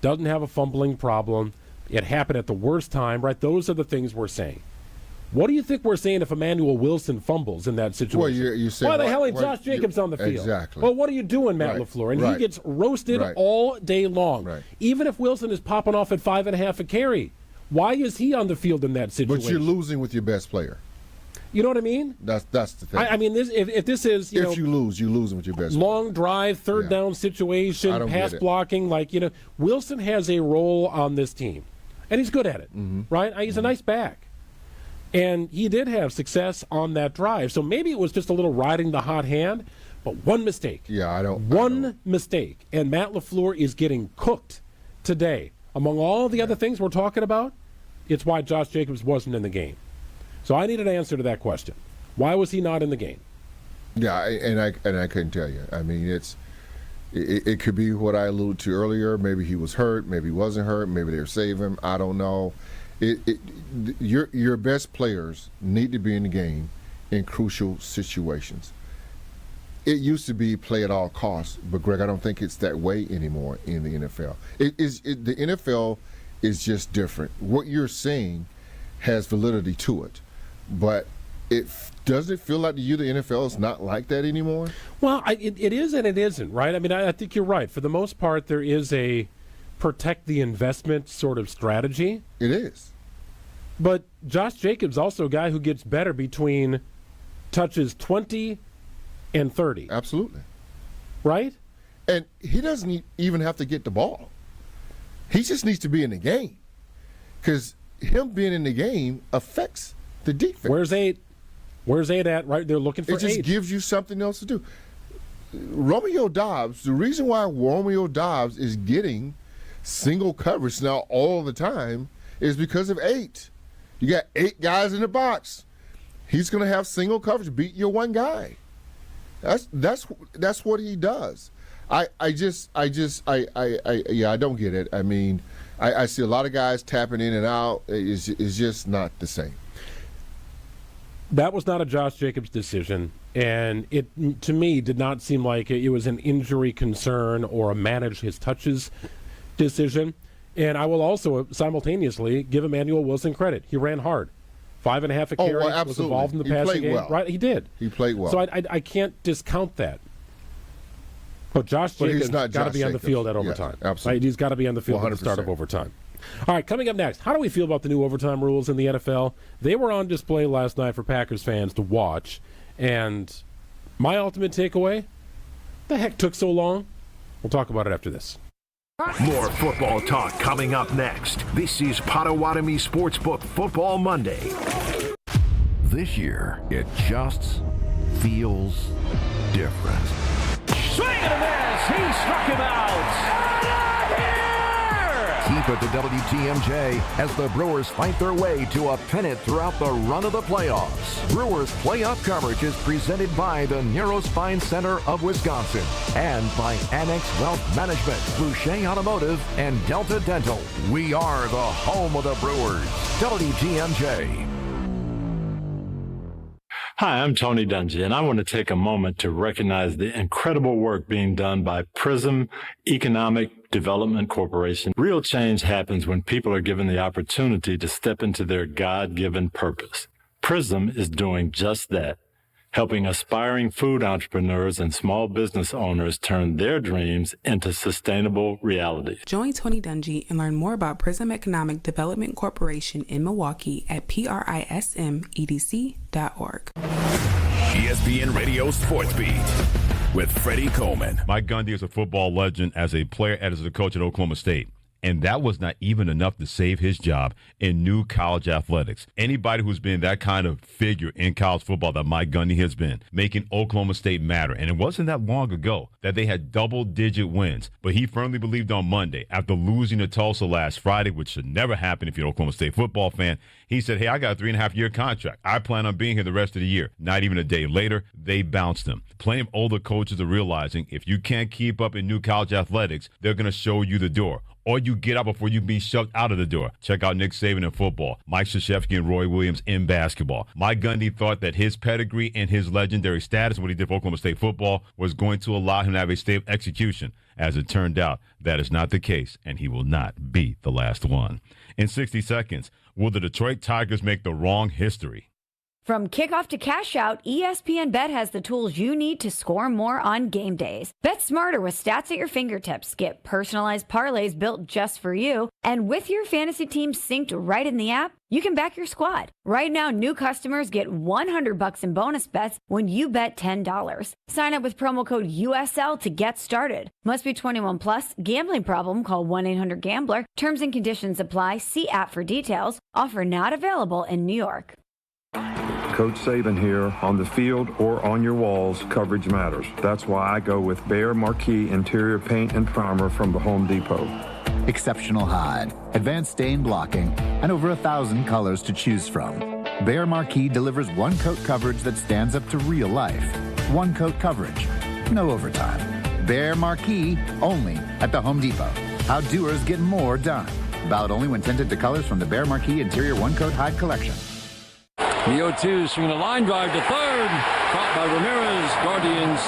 doesn't have a fumbling problem, it happened at the worst time, right? Those are the things we're saying. What do you think we're saying if Emmanuel Wilson fumbles in that situation? Well, you say, why the hell ain't Josh Jacobs on the field? Exactly. Well, what are you doing, Matt LaFleur? And he gets roasted all day long. Right. Even if Wilson is popping off at 5.5 a carry, why is he on the field in that situation? But you're losing with your best player. You know what I mean? That's the thing. I mean, if this is, if you lose, you're losing with your best long player. drive, third down situation, pass blocking, Wilson has a role on this team. And he's good at it, right? He's a nice back. And he did have success on that drive. So maybe it was just a little riding the hot hand, but one mistake. Yeah, One mistake. And Matt LaFleur is getting cooked today. Among all the other things we're talking about, it's why Josh Jacobs wasn't in the game. So I need an answer to that question. Why was he not in the game? Yeah, and I couldn't tell you. I mean, it could be what I alluded to earlier. Maybe he was hurt. Maybe he wasn't hurt. Maybe they were saving him. I don't know. Your best players need to be in the game in crucial situations. It used to be play at all costs, but Greg, I don't think it's that way anymore in the NFL. The NFL is just different. What you're saying has validity to it, but does it feel like to you the NFL is not like that anymore? Well, it is and it isn't, right? I mean, I think you're right. For the most part, there is a protect the investment sort of strategy. It is. But Josh Jacobs also a guy who gets better between touches 20 and 30. Absolutely. Right? And he doesn't even have to get the ball. He just needs to be in the game. Because him being in the game affects the defense. Where's 8? Where's 8 at? Right, they're looking for 8. It just gives you something else to do. Romeo Doubs, the reason why Romeo Doubs is getting single coverage now all the time is because of 8. You got 8 guys in the box. He's going to have single coverage, beat your one guy. That's what he does. I don't get it. I mean, I see a lot of guys tapping in and out. It's just not the same. That was not a Josh Jacobs decision, and it, to me, did not seem like it was an injury concern or a manage his touches decision. And I will also simultaneously give Emmanuel Wilson credit. He ran hard. 5.5 a carry, was involved in the passing game. Well. Right, he did. He played well. So I can't discount that. But Josh Jacobs got to be on the field at overtime. Yeah, absolutely. Right? He's got to be on the field 100%. at the start of overtime. All right, coming up next, how do we feel about the new overtime rules in the NFL? They were on display last night for Packers fans to watch. And my ultimate takeaway, the heck took so long? We'll talk about it after this. More football talk coming up next. This is Potawatomi Sportsbook Football Monday. This year, it just feels different. Swing and a miss. He struck him out. Keep it to WTMJ as the Brewers fight their way to a pennant throughout the run of the playoffs. Brewers playoff coverage is presented by the Neurospine Center of Wisconsin and by Annex Wealth Management, Boucher Automotive, and Delta Dental. We are the home of the Brewers. WTMJ. Hi, I'm Tony Dungy, and I want to take a moment to recognize the incredible work being done by PRISM Economic Development Corporation. Real change happens when people are given the opportunity to step into their God-given purpose. PRISM is doing just that, helping aspiring food entrepreneurs and small business owners turn their dreams into sustainable realities. Join Tony Dungy and learn more about PRISM Economic Development Corporation in Milwaukee at prismedc.org. ESPN Radio Sports Beat with Freddie Coleman. Mike Gundy is a football legend as a player and as a coach at Oklahoma State. And that was not even enough to save his job in new college athletics. Anybody who's been that kind of figure in college football that Mike Gundy has been, making Oklahoma State matter. And it wasn't that long ago that they had double-digit wins. But he firmly believed on Monday, after losing to Tulsa last Friday, which should never happen if you're an Oklahoma State football fan, he said, hey, I got a 3.5-year contract. I plan on being here the rest of the year. Not even a day later, they bounced him. Plenty of older coaches are realizing if you can't keep up in new college athletics, they're going to show you the door. Or you get out before you be shoved out of the door. Check out Nick Saban in football, Mike Krzyzewski and Roy Williams in basketball. Mike Gundy thought that his pedigree and his legendary status, what he did for Oklahoma State football, was going to allow him to have a state execution. As it turned out, that is not the case, and he will not be the last one. In 60 seconds, will the Detroit Tigers make the wrong history? From kickoff to cash out, ESPN Bet has the tools you need to score more on game days. Bet smarter with stats at your fingertips. Get personalized parlays built just for you. And with your fantasy team synced right in the app, you can back your squad. Right now, new customers get $100 in bonus bets when you bet $10. Sign up with promo code USL to get started. Must be 21 plus. Gambling problem? Call 1-800-GAMBLER. Terms and conditions apply. See app for details. Offer not available in New York. Coach Saban here. On the field or on your walls, coverage matters. That's why I go with Behr Marquee Interior Paint and Primer from the Home Depot. Exceptional hide, advanced stain blocking, and over 1,000 colors to choose from. Behr Marquee delivers one-coat coverage that stands up to real life. One-coat coverage, no overtime. Behr Marquee, only at the Home Depot. How doers get more done. Valid only when tinted to colors from the Behr Marquee Interior One-Coat Hide Collection. The 0-2 swinging a line drive to third. Caught by Ramirez. Guardians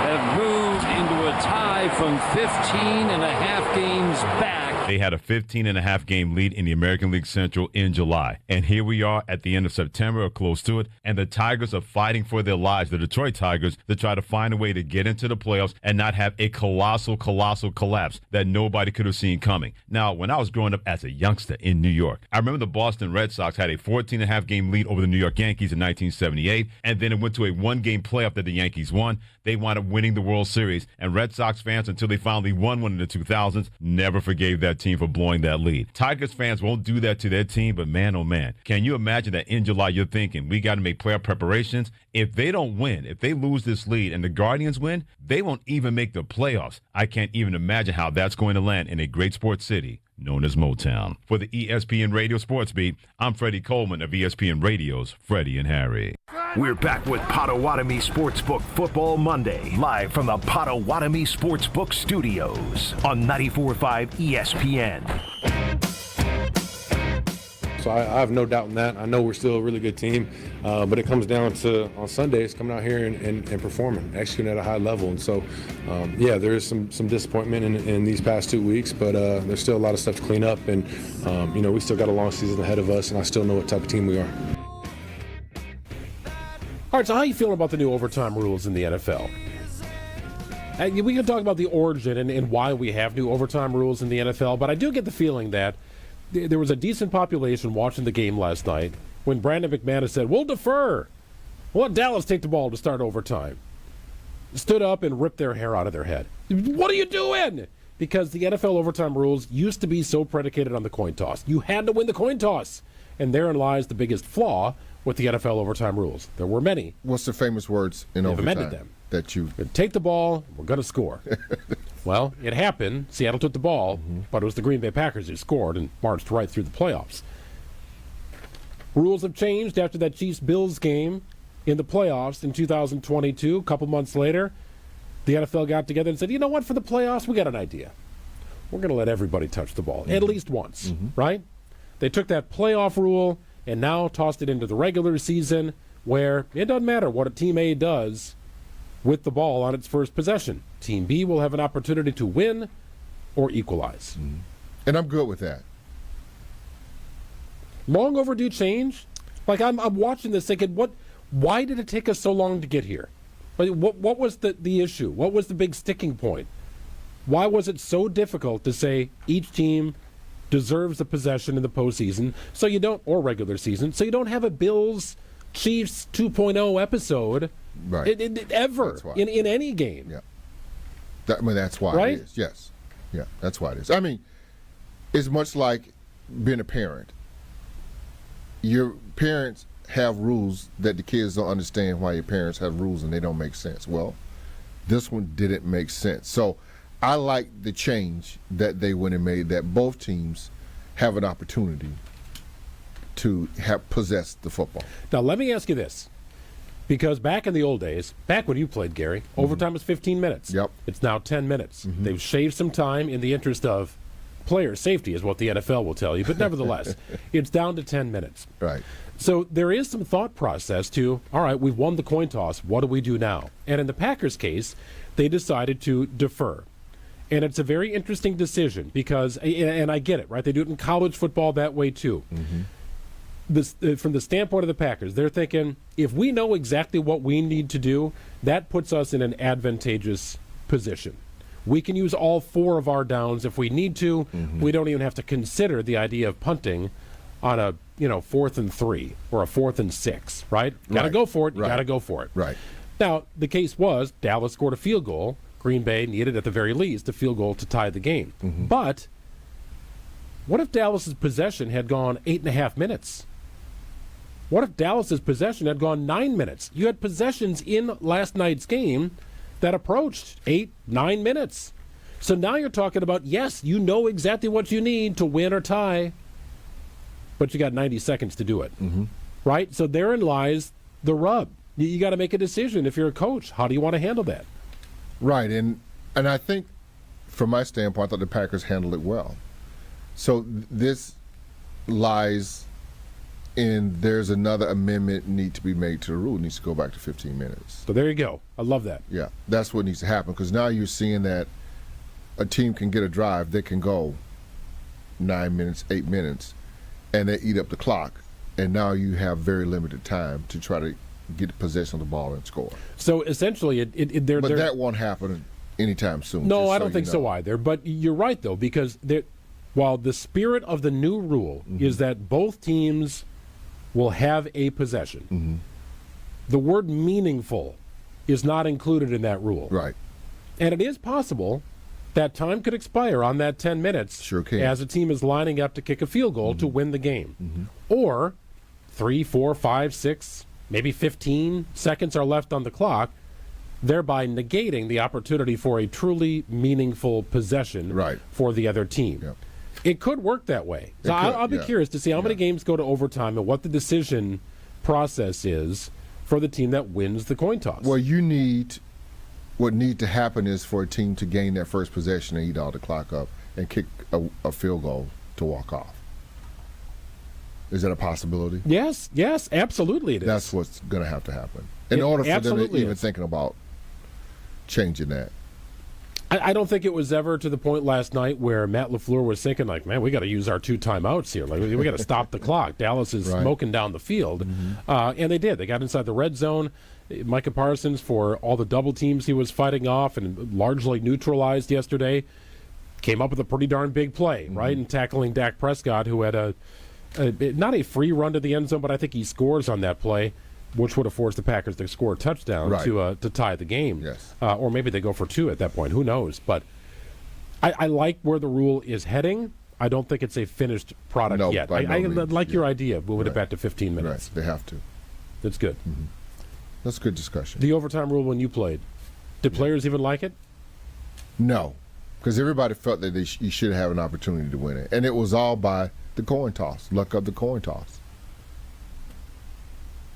have moved into a tie from 15.5 games back. They had a 15.5 game lead in the American League Central in July. And here we are at the end of September or close to it. And the Tigers are fighting for their lives, the Detroit Tigers, to try to find a way to get into the playoffs and not have a colossal collapse that nobody could have seen coming. Now, when I was growing up as a youngster in New York, I remember the Boston Red Sox had a 14.5 game lead over the New York Yankees in 1978. And then it went to a one-game playoff that the Yankees won. They wound up winning the World Series. And Red Sox fans, until they finally won one in the 2000s, never forgave that team for blowing that lead. Tigers fans won't do that to their team, but man, oh man, can you imagine that in July you're thinking, we got to make playoff preparations? If they don't win, if they lose this lead and the Guardians win, they won't even make the playoffs. I can't even imagine how that's going to land in a great sports city known as Motown. For the ESPN Radio Sports Beat, I'm Freddie Coleman of ESPN Radio's Freddie and Harry. We're back with Potawatomi Sportsbook Football Monday, live from the Potawatomi Sportsbook Studios on 94.5 ESPN. So I have no doubt in that. I know we're still a really good team, but it comes down to, on Sundays, coming out here and performing, executing at a high level. And so, yeah, there is some disappointment in these past 2 weeks, but there's still a lot of stuff to clean up. And, you know, we still got a long season ahead of us, and I still know what type of team we are. All right, so how are you feeling about the new overtime rules in the NFL? We can talk about the origin and why we have new overtime rules in the NFL, but I do get the feeling that there was a decent population watching the game last night when Brandon McManus said, we'll defer. We'll let Dallas take the ball to start overtime. Stood up and ripped their hair out of their head. What are you doing? Because the NFL overtime rules used to be so predicated on the coin toss. You had to win the coin toss. And therein lies the biggest flaw with the NFL overtime rules. There were many. What's the famous words in They've overtime? amended them. That you take the ball, we're going to score. Well, it happened. Seattle took the ball, but it was the Green Bay Packers who scored and marched right through the playoffs. Rules have changed after that Chiefs-Bills game in the playoffs in 2022. A couple months later, the NFL got together and said, you know what, for the playoffs, we got an idea. We're going to let everybody touch the ball, at least once, right? They took that playoff rule and now tossed it into the regular season where it doesn't matter what a Team A does with the ball on its first possession. Team B will have an opportunity to win or equalize. And I'm good with that. Long overdue change? Like, I'm watching this thinking, why did it take us so long to get here? Like, what was the issue? What was the big sticking point? Why was it so difficult to say each team deserves the possession in the postseason, so you don't, or regular season, so you don't have a Bills Chiefs 2.0 episode ever in any game? Yeah. That's why right? it is. Yes. Yeah, that's why it is. I mean, it's much like being a parent. Your parents have rules that the kids don't understand why your parents have rules and they don't make sense. Well, this one didn't make sense. So I like the change that they went and made, that both teams have an opportunity to have possessed the football. Now, let me ask you this. Because back in the old days, back when you played, Gary, overtime was 15 minutes. Yep. It's now 10 minutes. They've shaved some time in the interest of player safety, is what the NFL will tell you. But nevertheless, it's down to 10 minutes. Right. So there is some thought process to, all right, we've won the coin toss. What do we do now? And in the Packers' case, they decided to defer. And it's a very interesting decision because, and I get it, right? They do it in college football that way too. From the standpoint of the Packers, they're thinking, if we know exactly what we need to do, that puts us in an advantageous position. We can use all 4 of our downs if we need to. We don't even have to consider the idea of punting on a 4th and 3 or a 4th and 6, right? Got to go for it. You got to go for it. Right. Now, the case was Dallas scored a field goal. Green Bay needed, at the very least, a field goal to tie the game. But what if Dallas's possession had gone 8.5 minutes? What if Dallas's possession had gone 9 minutes? You had possessions in last night's game that approached 8, 9 minutes. So now you're talking about, yes, you know exactly what you need to win or tie, but you got 90 seconds to do it. Right? So therein lies the rub. You got to make a decision if you're a coach. How do you want to handle that? Right. And I think, from my standpoint, I thought the Packers handled it well. So this lies in there's another amendment need to be made to the rule. It needs to go back to 15 minutes. So there you go. I love that. Yeah, that's what needs to happen, because now you're seeing that a team can get a drive that can go 9 minutes, 8 minutes, and they eat up the clock, and now you have very limited time to try to get possession of the ball and score. So essentially, but that won't happen anytime soon. No, I don't think so either. But you're right, though, because while the spirit of the new rule is that both teams will have a possession, the word meaningful is not included in that rule. Right. And it is possible that time could expire on that 10 minutes sure can. As a team is lining up to kick a field goal to win the game. Or 3, 4, 5, 6, maybe 15 seconds are left on the clock, thereby negating the opportunity for a truly meaningful possession for the other team. Yep. It could work that way. So I'll be curious to see how many games go to overtime and what the decision process is for the team that wins the coin toss. Well, what needs to happen is for a team to gain that first possession and eat all the clock up and kick a field goal to walk off. Is that a possibility? Yes, absolutely it is. That's what's going to have to happen in order for them to even thinking about changing that. I don't think it was ever to the point last night where Matt LaFleur was thinking, like, man, we got to use our 2 timeouts here. Like, we got to stop the clock. Dallas is smoking down the field. And they did. They got inside the red zone. Micah Parsons, for all the double teams he was fighting off and largely neutralized yesterday, came up with a pretty darn big play, right, in tackling Dak Prescott, who had not a free run to the end zone, but I think he scores on that play, which would have forced the Packers to score a touchdown to tie the game. Yes. Or maybe they go for 2 at that point. Who knows? But I like where the rule is heading. I don't think it's a finished product yet. I like your idea of moving it back to 15 minutes. Right. They have to. That's good. That's good discussion. The overtime rule when you played, did players even like it? No, because everybody felt that you should have an opportunity to win it. And it was all by the coin toss, luck of the coin toss.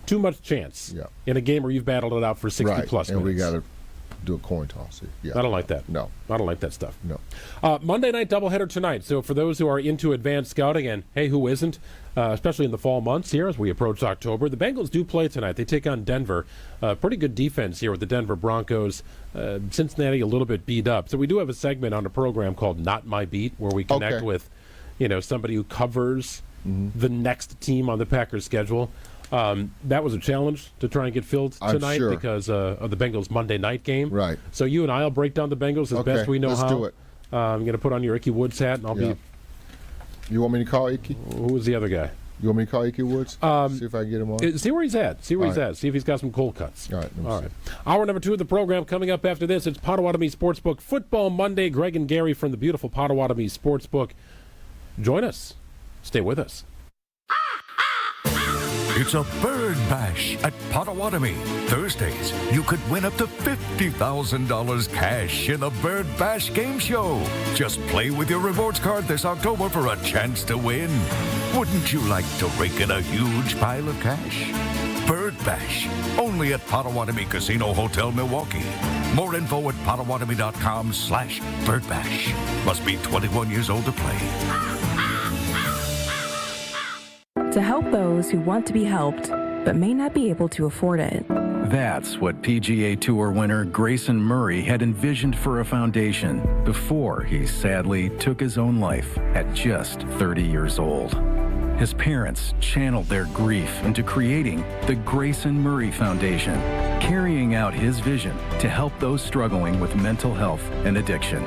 Too much chance in a game where you've battled it out for 60-plus minutes. And we got to do a coin toss. Yeah. I don't like that. No. I don't like that stuff. No. Monday night doubleheader tonight. So for those who are into advanced scouting, and hey, who isn't, especially in the fall months here as we approach October, the Bengals do play tonight. They take on Denver. Pretty good defense here with the Denver Broncos. Cincinnati a little bit beat up. So we do have a segment on the program called Not My Beat, where we connect with somebody who covers the next team on the Packers schedule. That was a challenge to try and get filled tonight because of the Bengals Monday night game. Right. So you and I will break down the Bengals as best we know how. Let's do it. I'm going to put on your Icky Woods hat, and I'll be... You want me to call Icky? Who was the other guy? You want me to call Icky Woods? See if I can get him on? See where he's at. See if he's got some cold cuts. All right. Hour number 2 of the program coming up after this. It's Potawatomi Sportsbook Football Monday. Greg and Gary from the beautiful Potawatomi Sportsbook. Join us. Stay with us. It's a bird bash at Potawatomi. Thursdays, you could win up to $50,000 cash in the Bird Bash Game Show. Just play with your rewards card this October for a chance to win. Wouldn't you like to rake in a huge pile of cash? Bird Bash, only at Potawatomi Casino Hotel, Milwaukee. More info at Potawatomi.com/birdbash. Must be 21 years old to play. To help those who want to be helped, but may not be able to afford it. That's what PGA Tour winner Grayson Murray had envisioned for a foundation before he sadly took his own life at just 30 years old. His parents channeled their grief into creating the Grayson Murray Foundation, carrying out his vision to help those struggling with mental health and addiction.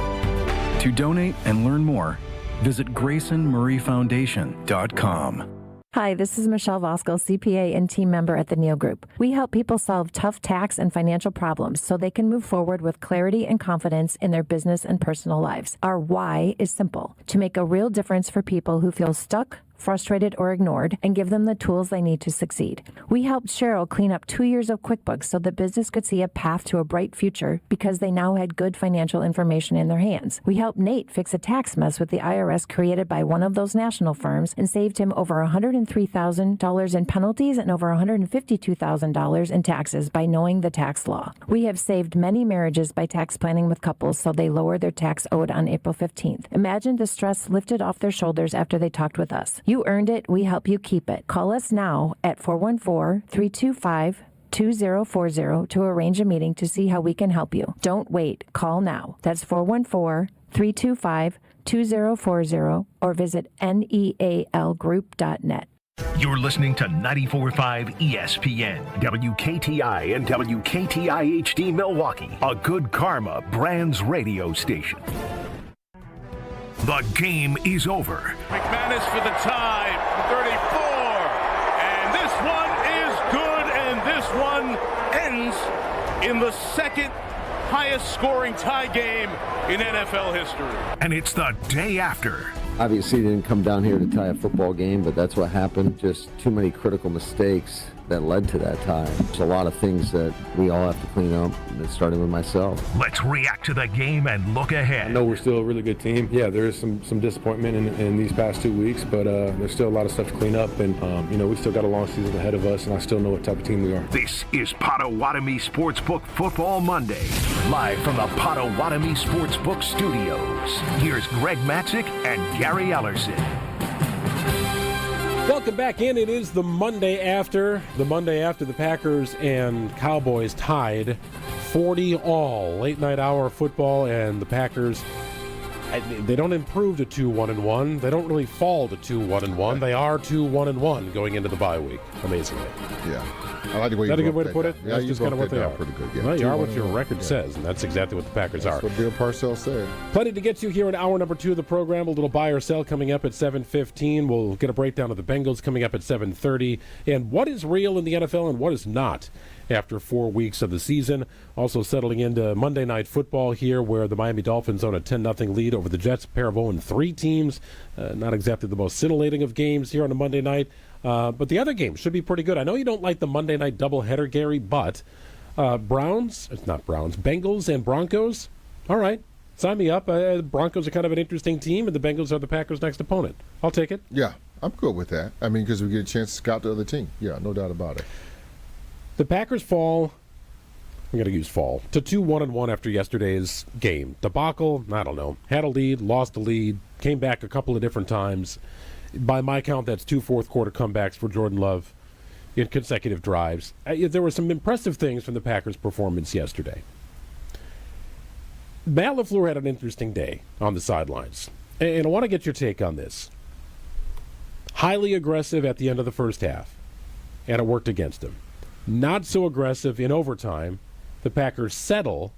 To donate and learn more, visit GraysonMurrayFoundation.com. Hi, this is Michelle Voskel, CPA and team member at the Neal Group. We help people solve tough tax and financial problems so they can move forward with clarity and confidence in their business and personal lives. Our why is simple: to make a real difference for people who feel stuck, frustrated, or ignored, and give them the tools they need to succeed. We helped Cheryl clean up 2 years of QuickBooks so the business could see a path to a bright future because they now had good financial information in their hands. We helped Nate fix a tax mess with the IRS created by one of those national firms and saved him over $103,000 in penalties and over $152,000 in taxes by knowing the tax law. We have saved many marriages by tax planning with couples so they lower their tax owed on April 15th. Imagine the stress lifted off their shoulders after they talked with us. You earned it. We help you keep it. Call us now at 414-325-2040 to arrange a meeting to see how we can help you. Don't wait. Call now. That's 414-325-2040 or visit nealgroup.net. You're listening to 94.5 ESPN, WKTI and WKTI HD Milwaukee, a Good Karma Brands radio station. The game is over. McManus for the tie, 34. And this one is good, and this one ends in the second highest scoring tie game in NFL history. And it's the day after. Obviously didn't come down here to tie a football game, but that's what happened. Just too many critical mistakes that led to that tie. There's a lot of things that we all have to clean up, starting with myself. Let's react to the game and look ahead. I know we're still a really good team. Yeah, there is some disappointment in these past 2 weeks, but there's still a lot of stuff to clean up, and we still got a long season ahead of us, and I still know what type of team we are. This is Potawatomi Sportsbook Football Monday, live from the Potawatomi Sportsbook Studios. Here's Greg Matzek and Gary Ellerson. Welcome back in. It is the Monday after the Packers and Cowboys tied 40-all. Late night hour football, and the Packers, they don't improve to 2-1-1. They don't really fall to 2-1-1. They are 2-1-1 going into the bye week, amazingly. Yeah. I like the way is that a good way to put it? Yeah, that's just kind of what they are. Pretty good. Yeah. Well, you are what your record says, and that's exactly what the Packers are. That's what Bill Parcells said. Plenty to get to here in hour number 2 of the program. A little buy or sell coming up at 7:15. We'll get a breakdown of the Bengals coming up at 7:30. And what is real in the NFL and what is not after 4 weeks of the season. Also settling into Monday Night Football here, where the Miami Dolphins own a 10-0 lead over the Jets, a pair of 0-3 teams. Not exactly the most scintillating of games here on a Monday night. But the other games should be pretty good. I know you don't like the Monday night doubleheader, Gary, but Bengals and Broncos, all right, sign me up. The Broncos are kind of an interesting team, and the Bengals are the Packers' next opponent. I'll take it. Yeah, I'm good with that. I mean, because we get a chance to scout the other team. Yeah, no doubt about it. The Packers fall, I'm going to use fall, to 2-1-1 after yesterday's game. Debacle, I don't know. Had a lead, lost a lead, came back a couple of different times. By my count, that's 2 fourth-quarter comebacks for Jordan Love in consecutive drives. There were some impressive things from the Packers' performance yesterday. Matt LaFleur had an interesting day on the sidelines, and I want to get your take on this. Highly aggressive at the end of the first half, and it worked against him. Not so aggressive in overtime. The Packers settle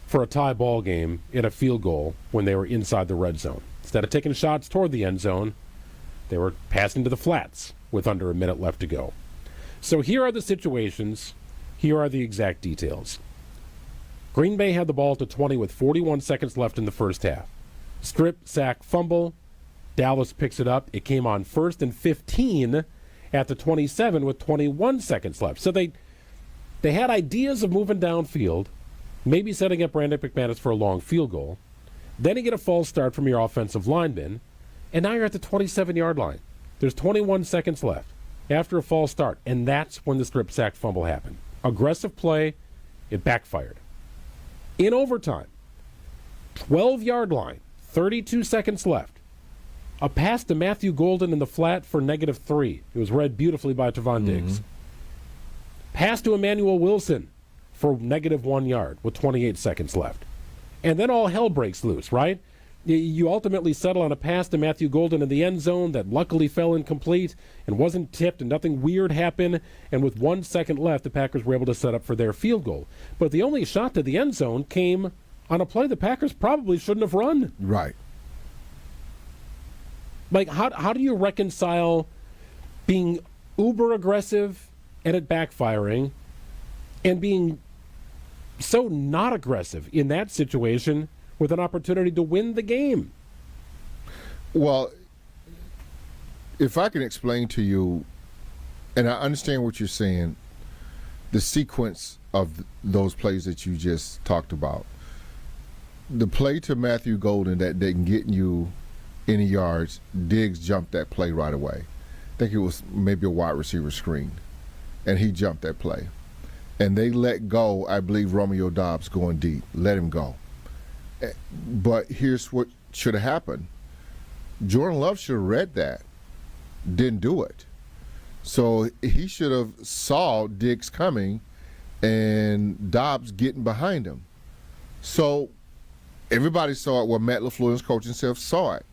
for a tie ball game in a field goal when they were inside the red zone. Instead of taking shots toward the end zone, they were passing to the flats with under a minute left to go. So here are the situations. Here are the exact details. Green Bay had the ball to 20 with 41 seconds left in the first half. Strip, sack, fumble. Dallas picks it up. It came on 1st and 15 at the 27 with 21 seconds left. So they had ideas of moving downfield, maybe setting up Brandon McManus for a long field goal. Then you get a false start from your offensive lineman, and now you're at the 27-yard line. There's 21 seconds left after a false start, and that's when the strip sack fumble happened. Aggressive play, it backfired. In overtime, 12-yard line, 32 seconds left. A pass to Matthew Golden in the flat for -3. It was read beautifully by Trevon Diggs. Pass to Emmanuel Wilson for -1 yard with 28 seconds left. And then all hell breaks loose, right? You ultimately settle on a pass to Matthew Golden in the end zone that luckily fell incomplete and wasn't tipped and nothing weird happened. And with 1 second left, the Packers were able to set up for their field goal. But the only shot to the end zone came on a play the Packers probably shouldn't have run. Right. Like, how do you reconcile being uber aggressive and it backfiring and being so not aggressive in that situation with an opportunity to win the game? Well, if I can explain to you, and I understand what you're saying, the sequence of those plays that you just talked about. The play to Matthew Golden that didn't get you any yards, Diggs jumped that play right away. I think it was maybe a wide receiver screen, and he jumped that play. And they let go, I believe, Romeo Doubs going deep. Let him go. But here's what should have happened. Jordan Love should have read that. Didn't do it. So he should have saw Diggs coming and Doubs getting behind him. So everybody saw it. Well, Matt LaFleur and his coaching staff saw it.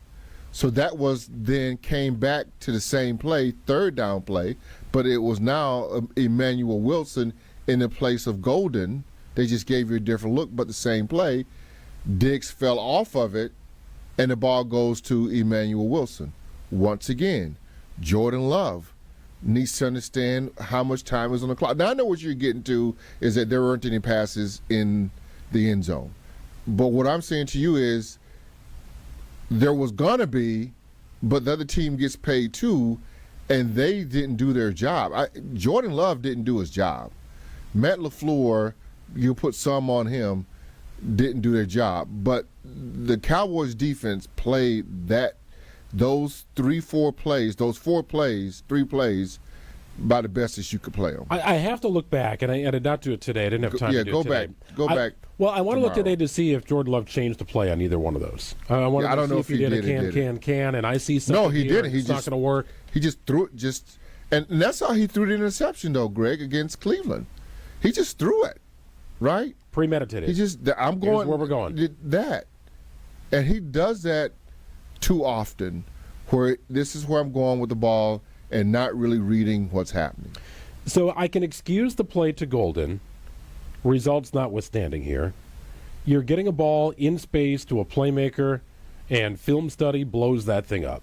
So that was then came back to the same play, third down play, but it was now Emmanuel Wilson in the place of Golden. They just gave you a different look, but the same play. Diggs fell off of it, and the ball goes to Emmanuel Wilson. Once again, Jordan Love needs to understand how much time is on the clock. Now, I know what you're getting to is that there weren't any passes in the end zone. But what I'm saying to you is there was going to be, but the other team gets paid too, and they didn't do their job. Jordan Love didn't do his job. Matt LaFleur, you put some on him, didn't do their job. But the Cowboys defense played those 3 plays by the best as you could play them. I have to look back, and I did not do it today. I didn't have time to do it today. Go back. Well, I want to look today to see if Jordan Love changed the play on either one of those. I don't know if he did a can, and I see something. No, he didn't. It's not going to work. He just threw it, and that's how he threw the interception, though, Greg, against Cleveland. He just threw it, right? Premeditated. Here's where we're going. That, and he does that too often, where this is where I'm going with the ball and not really reading what's happening. So I can excuse the play to Golden, results notwithstanding here. You're getting a ball in space to a playmaker, and film study blows that thing up,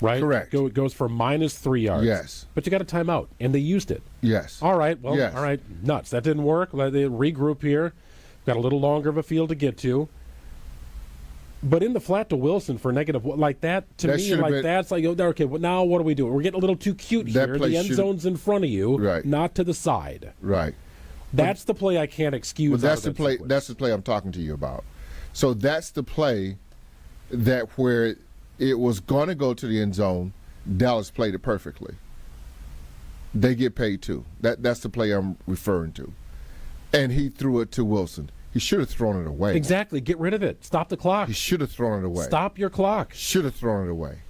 right? Correct. It goes for -3 yards. Yes. But you got a timeout, and they used it. Yes. All right, well, yes. All right, nuts. That didn't work. Let they regroup here. Got a little longer of a field to get to. But in the flat to Wilson for -1, like that, to me, like that's like, okay, well, now what are we doing? We're getting a little too cute here. The end zone's in front of you, right, not to the side. Right. That's the play I can't excuse. Well, that's the play. Sequence. That's the play I'm talking to you about. So that's the play that where it was going to go to the end zone. Dallas played it perfectly. They get paid too. That's the play I'm referring to. And he threw it to Wilson. He should have thrown it away. Exactly. Get rid of it. Stop the clock. He should have thrown it away. Stop your clock. Should have thrown it away.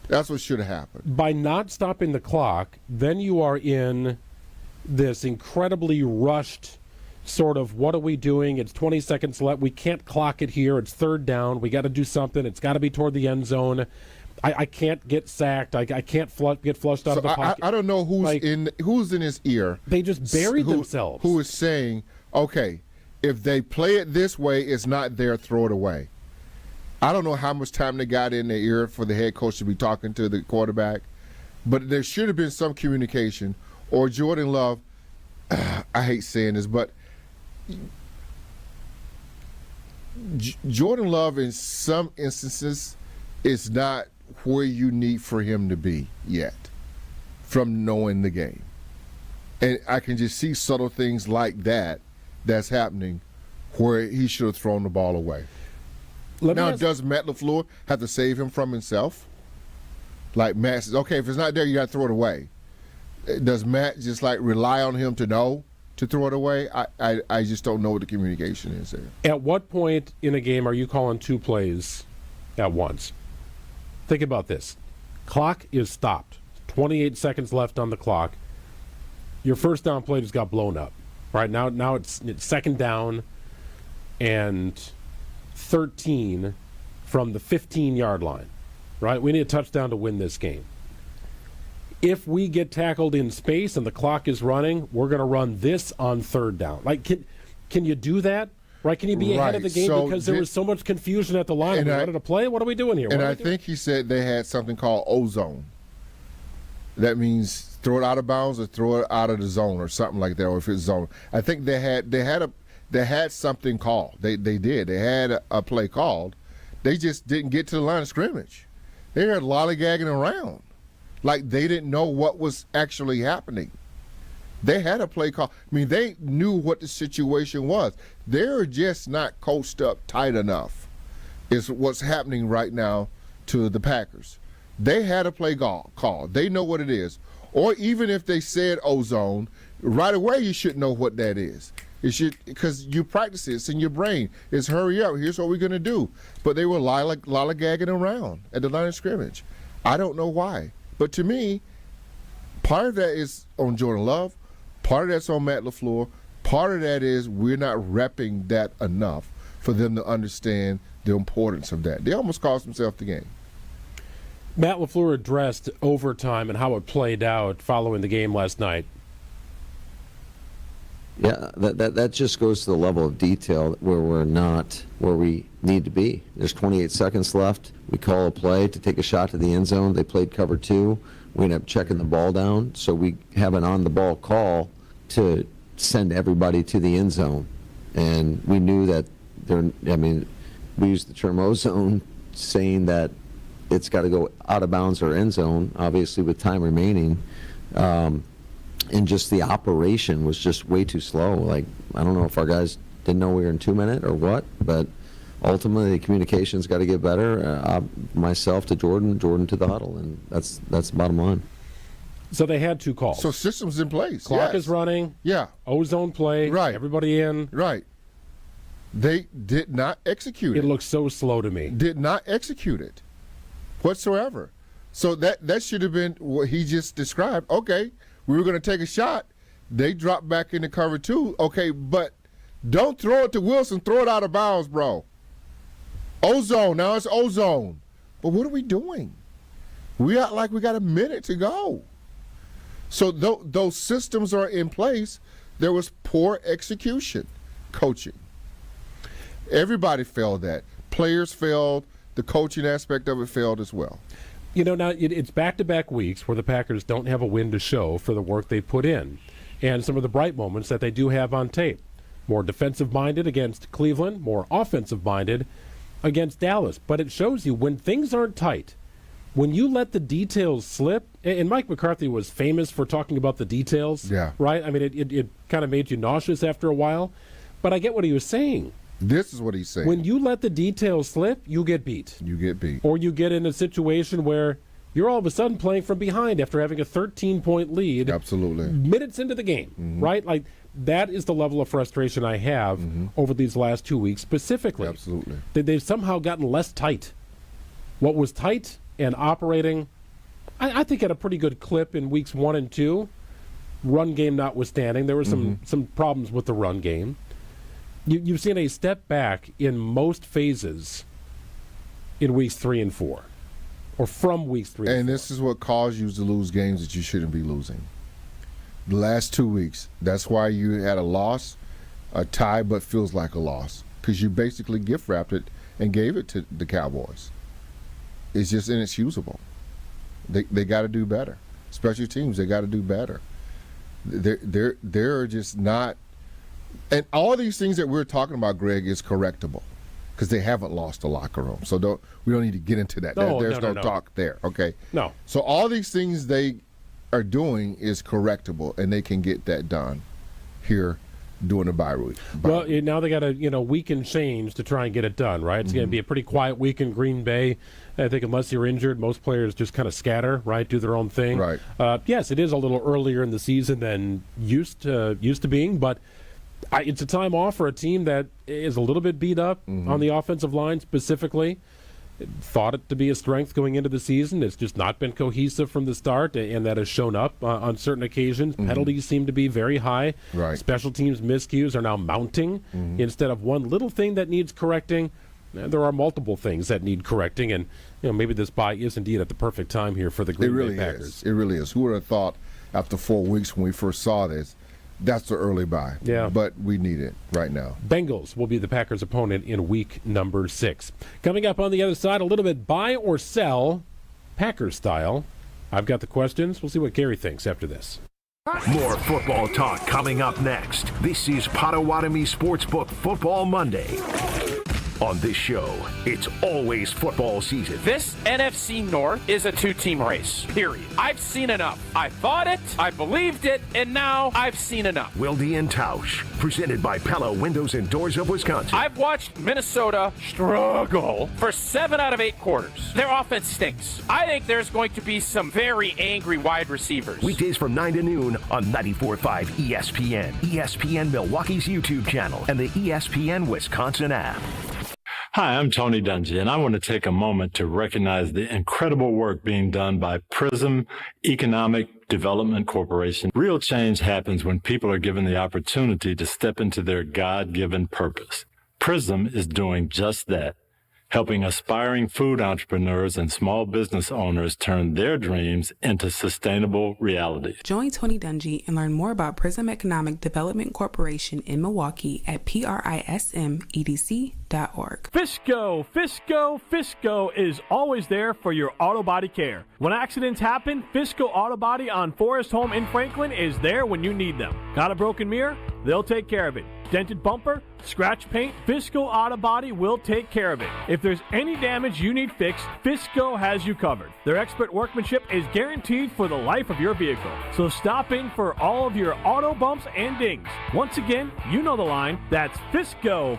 That's what should have happened. By not stopping the clock, then you are in this incredibly rushed sort of, what are we doing? It's 20 seconds left. We can't clock it here. It's third down. We got to do something. It's got to be toward the end zone. I can't get sacked. I can't get flushed out of the pocket. I don't know who's in his ear. They just buried themselves. Who is saying, okay, if they play it this way, it's not there, throw it away. I don't know how much time they got in their ear for the head coach to be talking to the quarterback, but there should have been some communication. Or Jordan Love, I hate saying this, but Jordan Love in some instances is not where you need for him to be yet from knowing the game. And I can just see subtle things like that's happening where he should have thrown the ball away. Now, does Matt LaFleur have to save him from himself? Like Matt says, okay, if it's not there, you got to throw it away. Does Matt just like rely on him to know to throw it away? I just don't know what the communication is there. At what point in a game are you calling two plays at once? Think about this. Clock is stopped. 28 seconds left on the clock. Your first down play just got blown up. Right now it's second down and 13 from the 15-yard line. Right? We need a touchdown to win this game. If we get tackled in space and the clock is running, we're going to run this on third down. Like, can you do that? Right? Can you be ahead of the game because there was so much confusion at the line? We wanted to play. What are we doing here? And I think he said they had something called ozone. That means throw it out of bounds or throw it out of the zone or something like that, or if it's zone. I think they had something called. They did. They had a play called. They just didn't get to the line of scrimmage. They were lollygagging around like they didn't know what was actually happening. They had a play call. I mean, they knew what the situation was. They're just not coached up tight enough is what's happening right now to the Packers. They had a play call. They know what it is. Or even if they said ozone, right away you should know what that is. It should, because you practice it. It's in your brain. It's hurry up. Here's what we're going to do. But they were lollygagging around at the line of scrimmage. I don't know why. But to me, part of that is on Jordan Love. Part of that's on Matt LaFleur. Part of that is we're not repping that enough for them to understand the importance of that. They almost cost themselves the game. Matt LaFleur addressed overtime and how it played out following the game last night. Yeah, that just goes to the level of detail where we're not where we need to be. There's 28 seconds left. We call a play to take a shot to the end zone. They played cover 2. We end up checking the ball down, so we have an on-the-ball call to send everybody to the end zone. And we knew that we used the term ozone, saying that it's got to go out of bounds or end zone, obviously with time remaining. And just the operation was just way too slow. Like, I don't know if our guys didn't know we were in 2 minutes or what, but ultimately the communication's got to get better. Myself to Jordan to the huddle, and that's the bottom line. So they had 2 calls. So systems in place. Clock is running. Yeah. Ozone play. Right. Everybody in. Right. They did not execute it. It looks so slow to me. Did not execute it whatsoever. So that should have been what he just described. Okay, we were going to take a shot. They dropped back into cover 2. Okay, but don't throw it to Wilson. Throw it out of bounds, bro. Ozone. Now it's ozone. But what are we doing? We act like we got a minute to go. So those systems are in place. There was poor execution, coaching. Everybody failed that. Players failed. The coaching aspect of it failed as well. You know, now it's back-to-back weeks where the Packers don't have a win to show for the work they put in and some of the bright moments that they do have on tape. More defensive-minded against Cleveland, more offensive-minded against Dallas. But it shows you when things aren't tight, when you let the details slip, and Mike McCarthy was famous for talking about the details, right? I mean, it kind of made you nauseous after a while, but I get what he was saying. This is what he's saying. When you let the details slip, you get beat. You get beat. Or you get in a situation where you're all of a sudden playing from behind after having a 13-point lead. Absolutely. Minutes into the game, right? Like, that is the level of frustration I have over these last 2 weeks specifically. Absolutely. They've somehow gotten less tight. What was tight and operating, I think, at a pretty good clip in weeks 1 and 2, run game notwithstanding. There were some problems with the run game. You've seen a step back in most phases in weeks 3 and 4, or from weeks 3 and 4. And this is what caused you to lose games that you shouldn't be losing. The last 2 weeks, that's why you had a loss, a tie, but feels like a loss, because you basically gift-wrapped it and gave it to the Cowboys. It's just inexcusable. They got to do better. Special teams, they got to do better. They're just not. And all these things that we're talking about, Greg, is correctable. because they haven't lost the locker room. So we don't need to get into that. There's no talk there. Okay. No. So all these things they are doing is correctable, and they can get that done here during the bye week. Well, now they got a week and change to try and get it done, right? It's going to be a pretty quiet week in Green Bay. I think unless you're injured, most players just kind of scatter, right, do their own thing. Right. Yes, it is a little earlier in the season than used to being, but it's a time off for a team that is a little bit beat up on the offensive line specifically. Thought it to be a strength going into the season. It's just not been cohesive from the start, and that has shown up on certain occasions. Penalties seem to be very high. Right. Special teams miscues are now mounting. Instead of one little thing that needs correcting, there are multiple things that need correcting, and maybe this bye is indeed at the perfect time here for the Green Bay Packers. It really is. Who would have thought after 4 weeks when we first saw this, that's the early bye. Yeah. But we need it right now. Bengals will be the Packers' opponent in week number 6. Coming up on the other side, a little bit buy or sell, Packers style. I've got the questions. We'll see what Gary thinks after this. More football talk coming up next. This is Potawatomi Sportsbook Football Monday. On this show, it's always football season. This NFC North is a two-team race, period. I've seen enough. I thought it, I believed it, and now I've seen enough. Wilde and Tausch, presented by Pella Windows and Doors of Wisconsin. I've watched Minnesota struggle for 7 out of 8 quarters. Their offense stinks. I think there's going to be some very angry wide receivers. Weekdays from 9 to noon on 94.5 ESPN, ESPN Milwaukee's YouTube channel, and the ESPN Wisconsin app. Hi, I'm Tony Dungy, and I want to take a moment to recognize the incredible work being done by PRISM Economic Development Corporation. Real change happens when people are given the opportunity to step into their God-given purpose. PRISM is doing just that, helping aspiring food entrepreneurs and small business owners turn their dreams into sustainable realities. Join Tony Dungy and learn more about Prism Economic Development Corporation in Milwaukee at prismedc.org. Fisco is always there for your auto body care. When accidents happen, Fisco Auto Body on Forest Home in Franklin is there when you need them. Got a broken mirror? They'll take care of it. Dented bumper? Scratch paint? Fisco Auto Body will take care of it. If there's any damage you need fixed, Fisco has you covered. Their expert workmanship is guaranteed for the life of your vehicle. So stop in for all of your auto bumps and dings. Once again, you know the line. That's Fisco.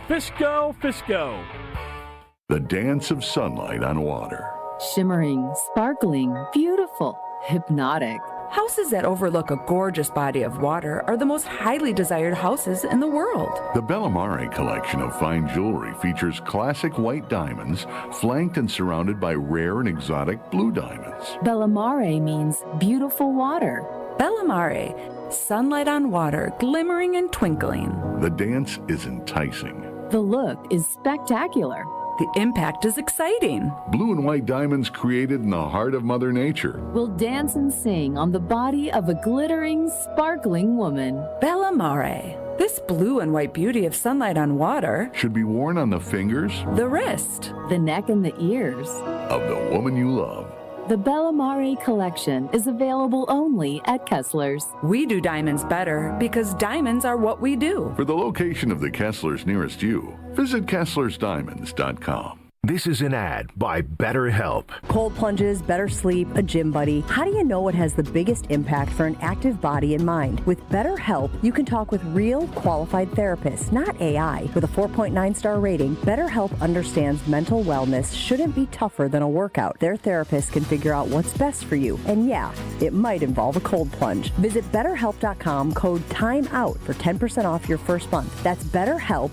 The dance of sunlight on water. Shimmering, sparkling, beautiful, hypnotic. Houses that overlook a gorgeous body of water are the most highly desired houses in the world. The Bellamare collection of fine jewelry features classic white diamonds flanked and surrounded by rare and exotic blue diamonds. Bellamare means beautiful water. Bellamare, sunlight on water, glimmering and twinkling. The dance is enticing. The look is spectacular. The impact is exciting. Blue and white diamonds created in the heart of Mother Nature will dance and sing on the body of a glittering, sparkling woman. Bellamare. This blue and white beauty of sunlight on water should be worn on the fingers, the wrist, the neck, and the ears of the woman you love. The Bellamare collection is available only at Kessler's. We do diamonds better because diamonds are what we do. For the location of the Kessler's nearest you, visit KesslersDiamonds.com. This is an ad by BetterHelp. Cold plunges, better sleep, a gym buddy. How do you know what has the biggest impact for an active body and mind? With BetterHelp, you can talk with real, qualified therapists, not AI. With a 4.9-star rating, BetterHelp understands mental wellness shouldn't be tougher than a workout. Their therapists can figure out what's best for you. And yeah, it might involve a cold plunge. Visit BetterHelp.com, code TIMEOUT for 10% off your first month. That's BetterHelp,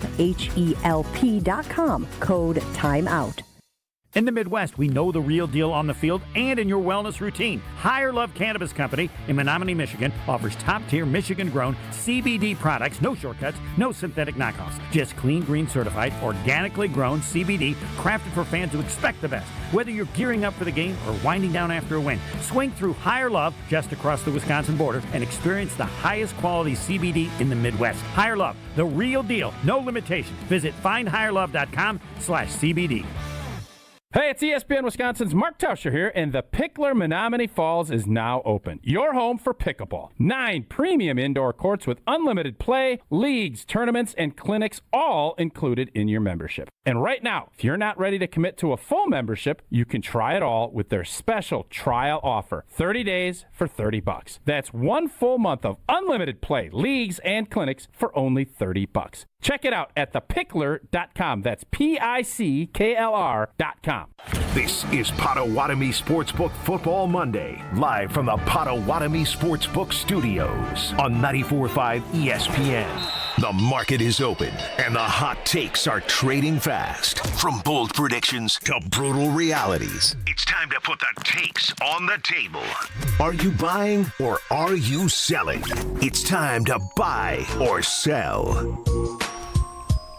HELP.com, code TIMEOUT. In the Midwest, we know the real deal on the field and in your wellness routine. Higher Love Cannabis Company in Menominee, Michigan offers top-tier Michigan-grown CBD products, no shortcuts, no synthetic knockoffs, just clean, green certified, organically grown CBD crafted for fans who expect the best. Whether you're gearing up for the game or winding down after a win, swing through Higher Love just across the Wisconsin border and experience the highest quality CBD in the Midwest. Higher Love, the real deal, no limitations. Visit findhigherlove.com/CBD. Hey, it's ESPN Wisconsin's Mark Tauscher here, and the Pickler Menominee Falls is now open. Your home for pickleball. 9 premium indoor courts with unlimited play, leagues, tournaments, and clinics, all included in your membership. And right now, if you're not ready to commit to a full membership, you can try it all with their special trial offer. 30 days for $30. That's 1 full month of unlimited play, leagues, and clinics for only $30. Check it out at thepickler.com. That's PICKLR.com. This is Potawatomi Sportsbook Football Monday, live from the Potawatomi Sportsbook Studios on 94.5 ESPN. The market is open, and the hot takes are trading fast. From bold predictions to brutal realities, it's time to put the takes on the table. Are you buying or are you selling? It's time to buy or sell.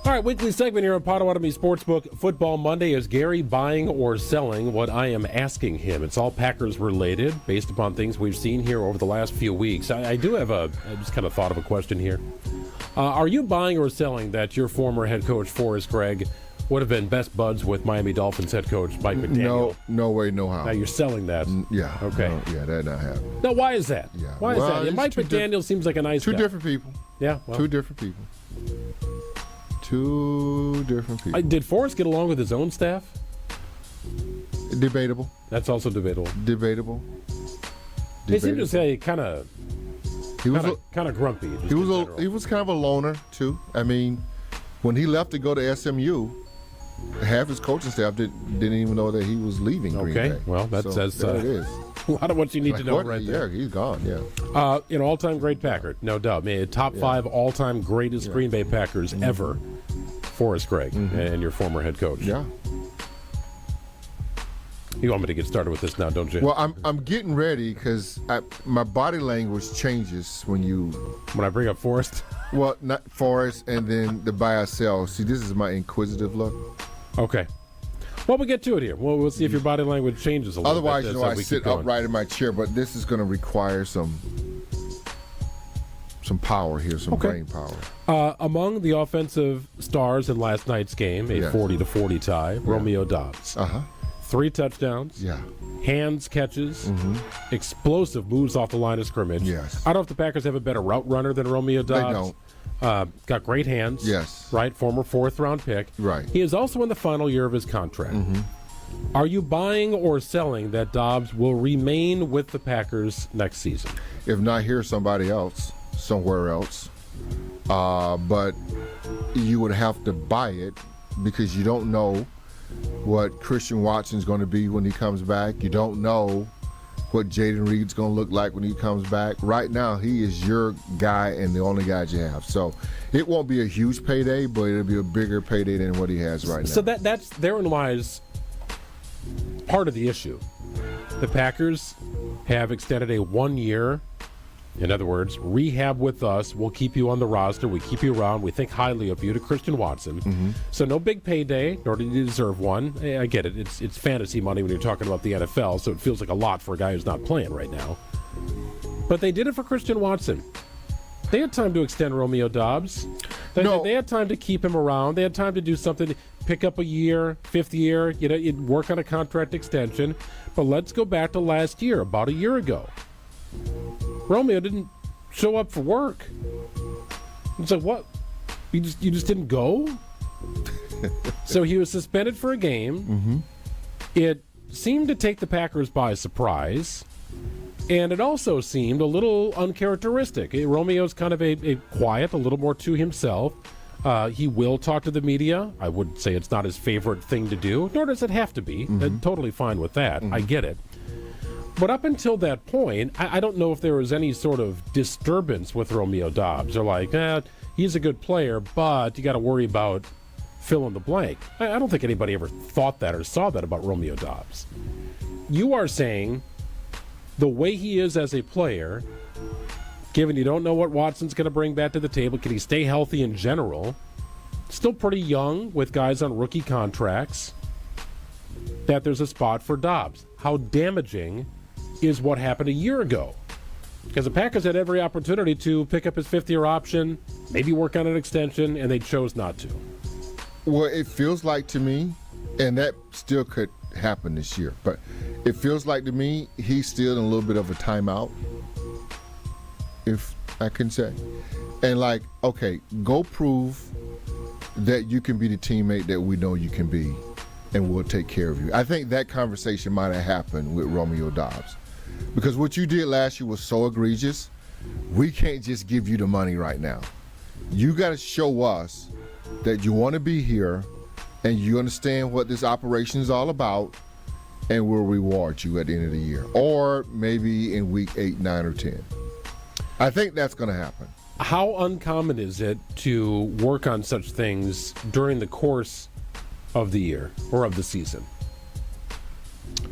All right, weekly segment here on Potawatomi Sportsbook Football Monday. Is Gary buying or selling what I am asking him? It's all Packers related based upon things we've seen here over the last few weeks. I do have I just kind of thought of a question here. Are you buying or selling that your former head coach, Forrest Gregg, would have been best buds with Miami Dolphins head coach Mike McDaniel? No way, no how. Now you're selling that. Yeah. Okay. No, yeah, that not happening. Now, why is that? Yeah. Why is that? Yeah, Mike McDaniel seems like a nice guy. Two different people. Yeah. Well. Two different people. Two different people. Did Forrest get along with his own staff? Debatable. That's also debatable. Debatable. They seem to say kind of grumpy. He was kind of a loner too. I mean, when he left to go to SMU, half his coaching staff didn't even know that he was leaving Green Bay. Well, that says there it is. A lot of what you need to know right there. Yeah, he's gone. Yeah. All-time great Packer, no doubt. Top 5 all-time greatest Green Bay Packers ever. Forrest Gregg and your former head coach. Yeah. You want me to get started with this now, don't you? Well, I'm getting ready because my body language changes when I bring up Forrest. Well, not Forrest, and then the buy or sell. See, this is my inquisitive look. Okay. Well, we'll get to it here. We'll see if your body language changes a little Otherwise, bit. I sit upright in my chair, but this is going to require some power here, some brain power. Among the offensive stars in last night's game, a 40-40 tie, Romeo Doubs. 3 touchdowns. Yeah. Hands catches. Explosive moves off the line of scrimmage. Yes. I don't know if the Packers have a better route runner than Romeo Doubs. They don't. Got great hands. Yes. Right? Former 4th-round pick. Right. He is also in the final year of his contract. Are you buying or selling that Doubs will remain with the Packers next season? If not here, somebody else, somewhere else. But you would have to buy it because you don't know what Christian Watson's going to be when he comes back. You don't know what Jaden Reed's going to look like when he comes back. Right now, he is your guy and the only guy you have. So it won't be a huge payday, but it'll be a bigger payday than what he has right now. So that's therein lies part of the issue. The Packers have extended a 1-year, in other words, rehab with us. We'll keep you on the roster. We keep you around. We think highly of you to Christian Watson. So no big payday, nor do you deserve one. I get it. It's fantasy money when you're talking about the NFL, so it feels like a lot for a guy who's not playing right now. But they did it for Christian Watson. They had time to extend Romeo Doubs. They had time to keep him around. They had time to do something, pick up a year, 5th year, you'd work on a contract extension. But let's go back to last year, about a year ago. Romeo didn't show up for work. It's like, what? You just didn't go? So he was suspended for a game. It seemed to take the Packers by surprise. And it also seemed a little uncharacteristic. Romeo's kind of a quiet, a little more to himself. He will talk to the media. I would say it's not his favorite thing to do, nor does it have to be. Totally fine with that. I get it. But up until that point, I don't know if there was any sort of disturbance with Romeo Doubs. They're like, he's a good player, but you got to worry about fill in the blank. I don't think anybody ever thought that or saw that about Romeo Doubs. You are saying the way he is as a player, given you don't know what Watson's going to bring back to the table, can he stay healthy in general? Still pretty young with guys on rookie contracts, that there's a spot for Doubs. How damaging is what happened a year ago? Because the Packers had every opportunity to pick up his 5th-year option, maybe work on an extension, and they chose not to. Well, it feels like to me, and that still could happen this year. But it feels like to me he's still in a little bit of a timeout, if I can say. And like, okay, go prove that you can be the teammate that we know you can be, and we'll take care of you. I think that conversation might have happened with Romeo Doubs, because what you did last year was so egregious. We can't just give you the money right now. You got to show us that you want to be here and you understand what this operation is all about, and we'll reward you at the end of the year, or maybe in week 8, 9, or 10. I think that's going to happen. How uncommon is it to work on such things during the course of the year or of the season?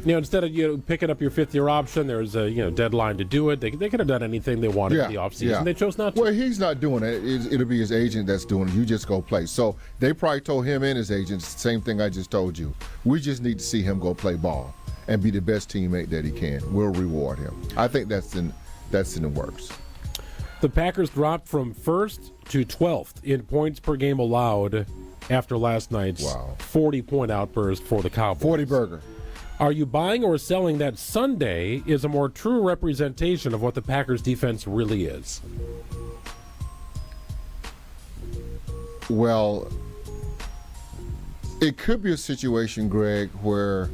Instead of picking up your fifth-year option, there's a deadline to do it. They could have done anything they wanted in the offseason. Yeah. They chose not to. Well, he's not doing it. It'll be his agent that's doing it. You just go play. So they probably told him and his agent the same thing I just told you. We just need to see him go play ball and be the best teammate that he can. We'll reward him. I think that's in the works. The Packers dropped from 1st to 12th in points per game allowed after last night's 40-point outburst for the Cowboys. 40-burger. Are you buying or selling that Sunday is a more true representation of what the Packers defense really is? Well, it could be a situation, Greg, where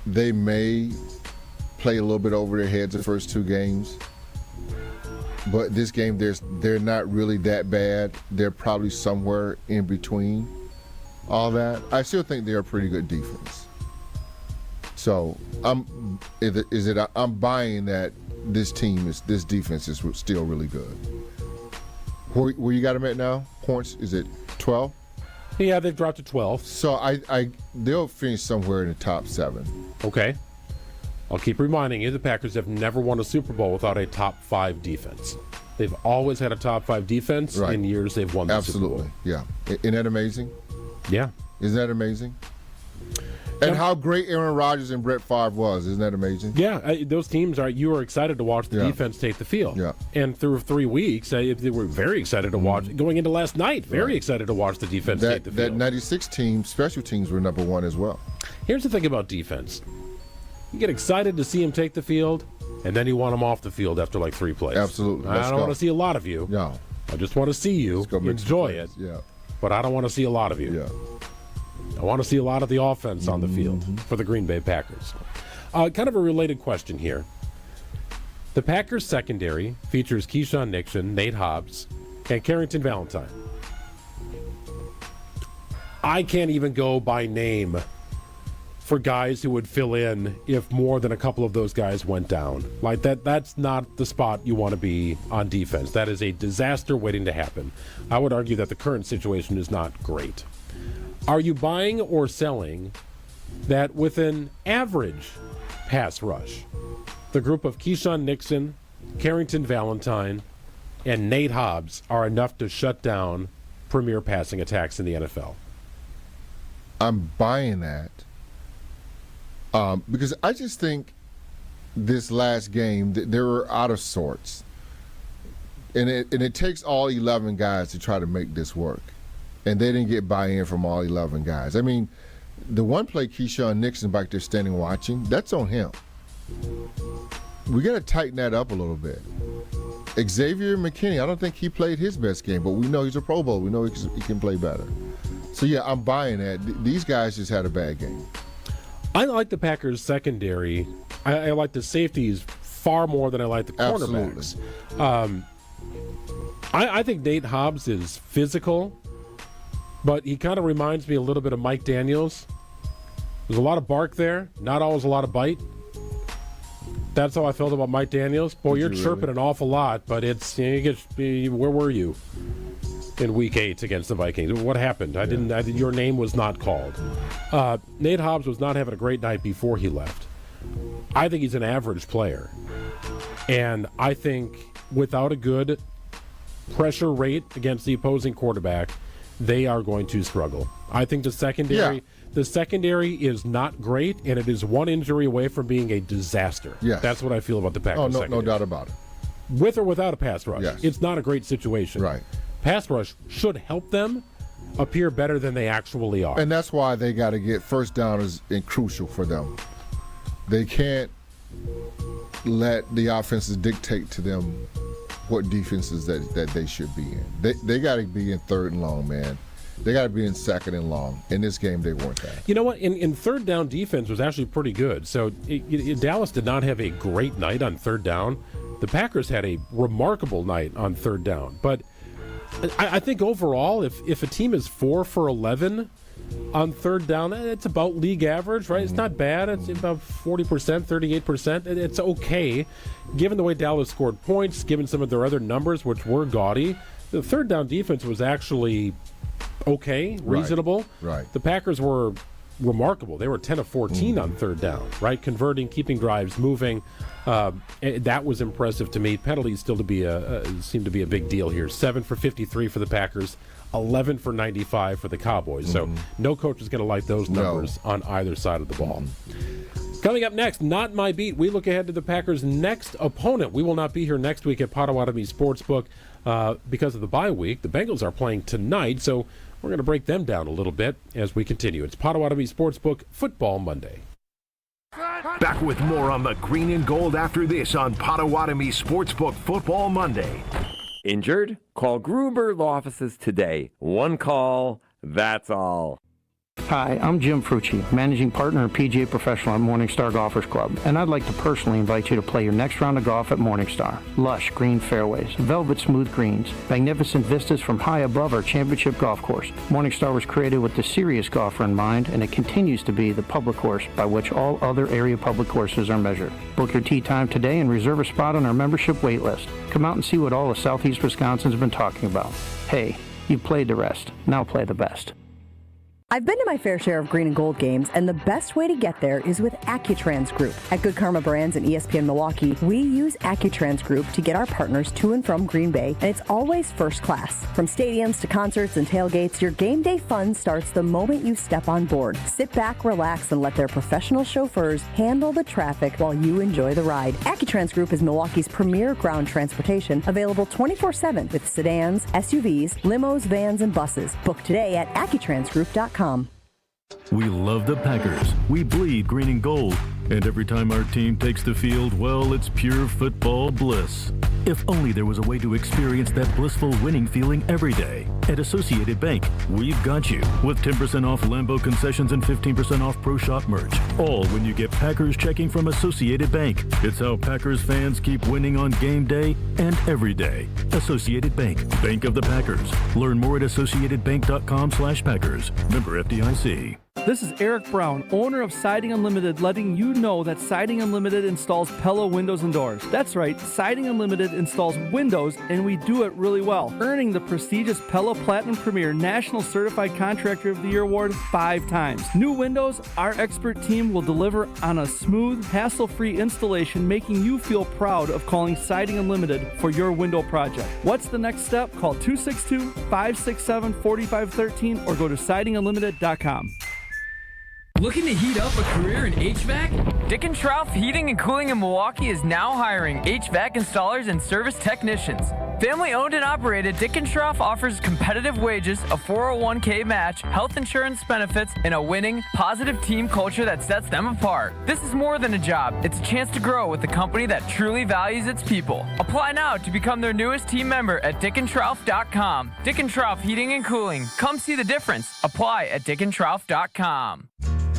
they may play a little bit over their heads the first 2 games. But this game, they're not really that bad. They're probably somewhere in between all that. I still think they're a pretty good defense. So I'm buying that this defense is still really good. Where you got them at now? Points? Is it 12? Yeah, they've dropped to 12. So they'll finish somewhere in the top 7. Okay. I'll keep reminding you, the Packers have never won a Super Bowl without a top 5 defense. They've always had a top 5 defense in years they've won the Super Bowl. Yeah. Isn't that amazing? Yeah. Isn't that amazing? And how great Aaron Rodgers and Brett Favre was. Isn't that amazing? Yeah, those teams you were excited to watch the defense take the field. Yeah. And through 3 weeks, they were very excited to watch, going into last night, very excited to watch the defense take the field. That 96 team, special teams were number 1 as well. Here's the thing about defense. You get excited to see him take the field, and then you want him off the field after like 3 plays. Absolutely. I don't want to see a lot of you. No. I just want to see you enjoy it. Yeah. But I don't want to see a lot of you. Yeah. I want to see a lot of the offense on the field for the Green Bay Packers. Kind of a related question here. The Packers secondary features Keyshawn Nixon, Nate Hobbs, and Carrington Valentine. I can't even go by name for guys who would fill in if more than a couple of those guys went down. Like that's not the spot you want to be on defense. That is a disaster waiting to happen. I would argue that the current situation is not great. Are you buying or selling that with an average pass rush, the group of Keyshawn Nixon, Carrington Valentine, and Nate Hobbs are enough to shut down premier passing attacks in the NFL? I'm buying that. Because I just think this last game, they were out of sorts. And it takes all 11 guys to try to make this work. And they didn't get buy-in from all 11 guys. I mean, the one play Keyshawn Nixon back there standing watching, that's on him. We got to tighten that up a little bit. Xavier McKinney, I don't think he played his best game, but we know he's a Pro Bowl. We know he can play better. So, yeah, I'm buying that. These guys just had a bad game. I like the Packers secondary. I like the safeties far more than I like the cornerbacks. I think Nate Hobbs is physical, but he kind of reminds me a little bit of Mike Daniels. There's a lot of bark there, not always a lot of bite. That's how I felt about Mike Daniels. Boy, you're chirping an awful lot, but it's where were you in Week 8 against the Vikings? What happened? Your name was not called. Nate Hobbs was not having a great night before he left. I think he's an average player, and I think without a good pressure rate against the opposing quarterback, they are going to struggle. I think the secondary is not great, and it is one injury away from being a disaster. Yes. That's what I feel about the Packers secondary. No doubt about it. With or without a pass rush, yes. It's not a great situation. Right. Pass rush should help them, appear better than they actually are. And that's why they got to get first down is crucial for them. They can't let the offenses dictate to them what defenses that they should be in. They got to be in third and long, man. They got to be in second and long. In this game, they weren't that. You know what? In third down, defense was actually pretty good. So Dallas did not have a great night on third down. The Packers had a remarkable night on third down. But I think overall, if a team is 4 for 11 on third down, it's about league average, right? It's not bad. It's about 40%, 38%. It's okay. Given the way Dallas scored points, given some of their other numbers, which were gaudy, the third down defense was actually okay, reasonable. Right. The Packers were remarkable. They were 10 of 14 on third down, right? Converting, keeping drives moving. That was impressive to me. Penalties still seem to be a big deal here. 7 for 53 for the Packers, 11 for 95 for the Cowboys. So no coach is going to like those numbers on either side of the ball. Coming up next, Not My Beat, we look ahead to the Packers' next opponent. We will not be here next week at Potawatomi Sportsbook because of the bye week. The Bengals are playing tonight, so we're going to break them down a little bit as we continue. It's Potawatomi Sportsbook Football Monday. Back with more on the green and gold after this on Potawatomi Sportsbook Football Monday. Injured? Call Gruber Law Offices today. One call, that's all. Hi, I'm Jim Frucci, Managing Partner and PGA Professional at Morningstar Golfers Club, and I'd like to personally invite you to play your next round of golf at Morningstar. Lush green fairways, velvet smooth greens, magnificent vistas from high above our championship golf course. Morningstar was created with the serious golfer in mind, and it continues to be the public course by which all other area public courses are measured. Book your tee time today and reserve a spot on our membership wait list. Come out and see what all of Southeast Wisconsin's been talking about. Hey, you've played the rest. Now play the best. I've been to my fair share of green and gold games, and the best way to get there is with Accutrans Group. At Good Karma Brands and ESPN Milwaukee, we use Accutrans Group to get our partners to and from Green Bay, and it's always first class. From stadiums to concerts and tailgates, your game day fun starts the moment you step on board. Sit back, relax, and let their professional chauffeurs handle the traffic while you enjoy the ride. Accutrans Group is Milwaukee's premier ground transportation, available 24/7 with sedans, SUVs, limos, vans, and buses. Book today at AccuTransGroup.com. We love the Packers. We bleed green and gold. And every time our team takes the field, well, it's pure football bliss. If only there was a way to experience that blissful winning feeling every day. At Associated Bank, we've got you with 10% off Lambeau concessions and 15% off Pro Shop merch. All when you get Packers checking from Associated Bank. It's how Packers fans keep winning on game day and every day. Associated Bank, Bank of the Packers. Learn more at associatedbank.com/Packers. Member FDIC. This is Eric Brown, owner of Siding Unlimited, letting you know that Siding Unlimited installs Pella windows and doors. That's right, Siding Unlimited installs windows, and we do it really well, earning the prestigious Pella Platinum Premier National Certified Contractor of the Year award 5 times. New windows, our expert team will deliver on a smooth, hassle-free installation, making you feel proud of calling Siding Unlimited for your window project. What's the next step? Call 262-567-4513 or go to sidingunlimited.com. Looking to heat up a career in HVAC? Dick & Trough Heating and Cooling in Milwaukee is now hiring HVAC installers and service technicians. Family owned and operated, Dick & Trough offers competitive wages, a 401k match, health insurance benefits, and a winning, positive team culture that sets them apart. This is more than a job. It's a chance to grow with a company that truly values its people. Apply now to become their newest team member at dickandtrough.com. Dick & Trough Heating and Cooling. Come see the difference. Apply at dickandtrough.com.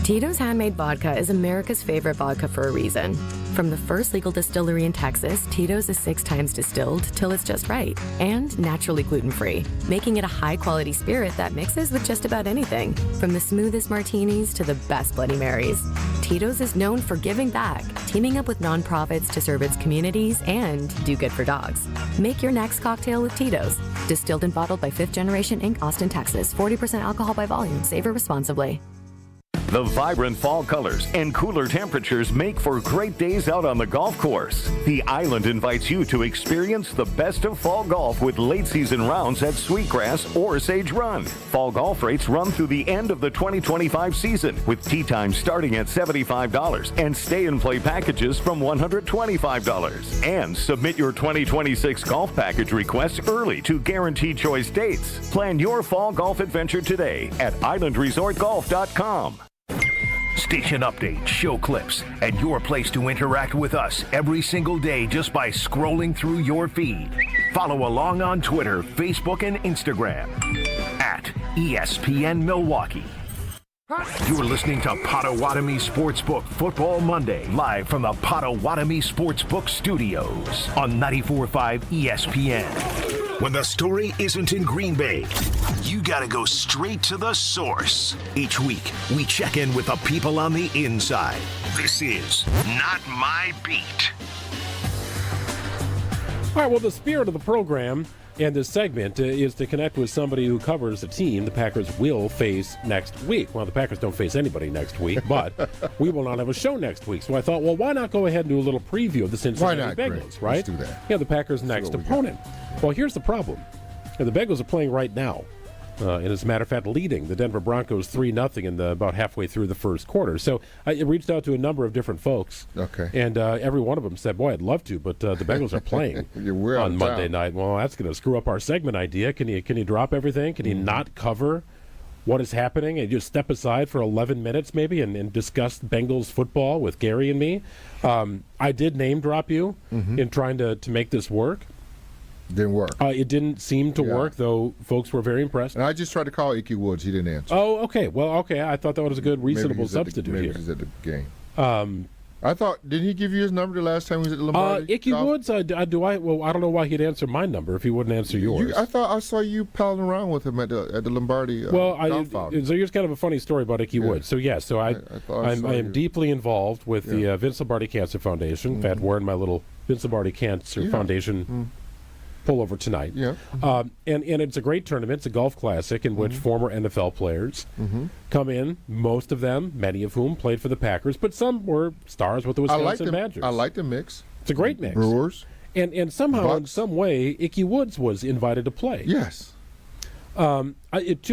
Tito's Handmade Vodka is America's favorite vodka for a reason. From the first legal distillery in Texas, Tito's is 6 times distilled till it's just right, and naturally gluten-free, making it a high-quality spirit that mixes with just about anything, from the smoothest martinis to the best Bloody Marys. Tito's is known for giving back, teaming up with nonprofits to serve its communities and do good for dogs. Make your next cocktail with Tito's. Distilled and bottled by 5th Generation Inc., Austin, Texas. 40% alcohol by volume. Savor responsibly. The vibrant fall colors and cooler temperatures make for great days out on the golf course. The Island invites you to experience the best of fall golf with late season rounds at Sweetgrass or Sage Run. Fall golf rates run through the end of the 2025 season, with tee times starting at $75 and stay and play packages from $125. And submit your 2026 golf package requests early to guaranteed choice dates. Plan your fall golf adventure today at islandresortgolf.com. Station updates, show clips, and your place to interact with us every single day just by scrolling through your feed. Follow along on Twitter, Facebook, and Instagram at ESPN Milwaukee. You're listening to Potawatomi Sportsbook Football Monday, live from the Potawatomi Sportsbook Studios on 94.5 ESPN. When the story isn't in Green Bay, you gotta go straight to the source. Each week, we check in with the people on the inside. This is Not My Beat. All right, well, the spirit of the program and this segment is to connect with somebody who covers a team the Packers will face next week. Well, the Packers don't face anybody next week, but we will not have a show next week. So I thought, well, why not go ahead and do a little preview of the Cincinnati Bengals, right? Let's do that. Yeah, the Packers' next opponent. Well, here's the problem. The Bengals are playing right now. And as a matter of fact, leading the Denver Broncos 3-0 in about halfway through the first quarter. So I reached out to a number of different folks. Okay. And every one of them said, boy, I'd love to, but the Bengals are playing on Monday night. Well, that's going to screw up our segment idea. Can you drop everything? Can you not cover what is happening and just step aside for 11 minutes maybe and discuss Bengals football with Gary and me? I did name drop you in trying to make this work. Didn't work. It didn't seem to work, though folks were very impressed. And I just tried to call Icky Woods. He didn't answer. Oh, okay. Well, okay. I thought that was a good, reasonable substitute maybe here. he's at the game. I thought, did he give you his number the last time he was at Lombardi? Icky Woods, well, I don't know why he'd answer my number if he wouldn't answer yours. I thought I saw you palling around with him at the Lombardi golf outing. So here's kind of a funny story about Icky Woods. So, I am deeply involved with the Vince Lombardi Cancer Foundation. In fact, wearing my little Vince Lombardi Cancer Foundation pullover tonight. Yeah. And it's a great tournament. It's a golf classic in which former NFL players come in, most of them, many of whom played for the Packers, but some were stars with the Wisconsin Badgers. I like the mix. It's a great mix. Brewers. And somehow, in some way, Icky Woods was invited to play. Yes. 2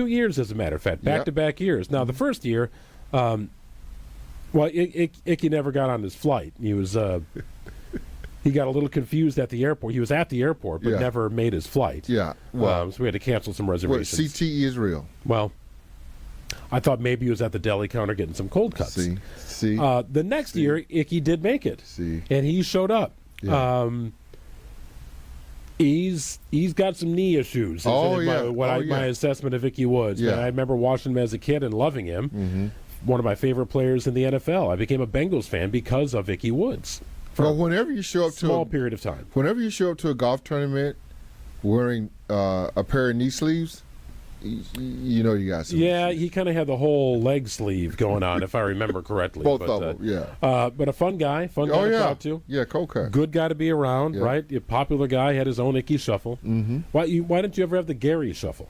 years, as a matter of fact, back-to-back years. Now, the first year, Icky never got on his flight. He was... He got a little confused at the airport. He was at the airport, but never made his flight. Yeah. Well, so we had to cancel some reservations. CTE is real. Well, I thought maybe he was at the deli counter getting some cold cuts. See. The next year, Icky did make it. And he showed up. Yeah. He's got some knee issues. My assessment of Icky Woods. Yeah. I remember watching him as a kid and loving him. One of my favorite players in the NFL. I became a Bengals fan because of Icky Woods. Well, whenever you show up to period of time. Whenever you show up to a golf tournament wearing a pair of knee sleeves, you know you got some. Yeah, he kind of had the whole leg sleeve going on, if I remember correctly. Both of them, yeah. But a fun guy to talk to. Yeah, cold cut. Good guy to be around, right? A popular guy, had his own Icky shuffle. Why didn't you ever have the Gary shuffle?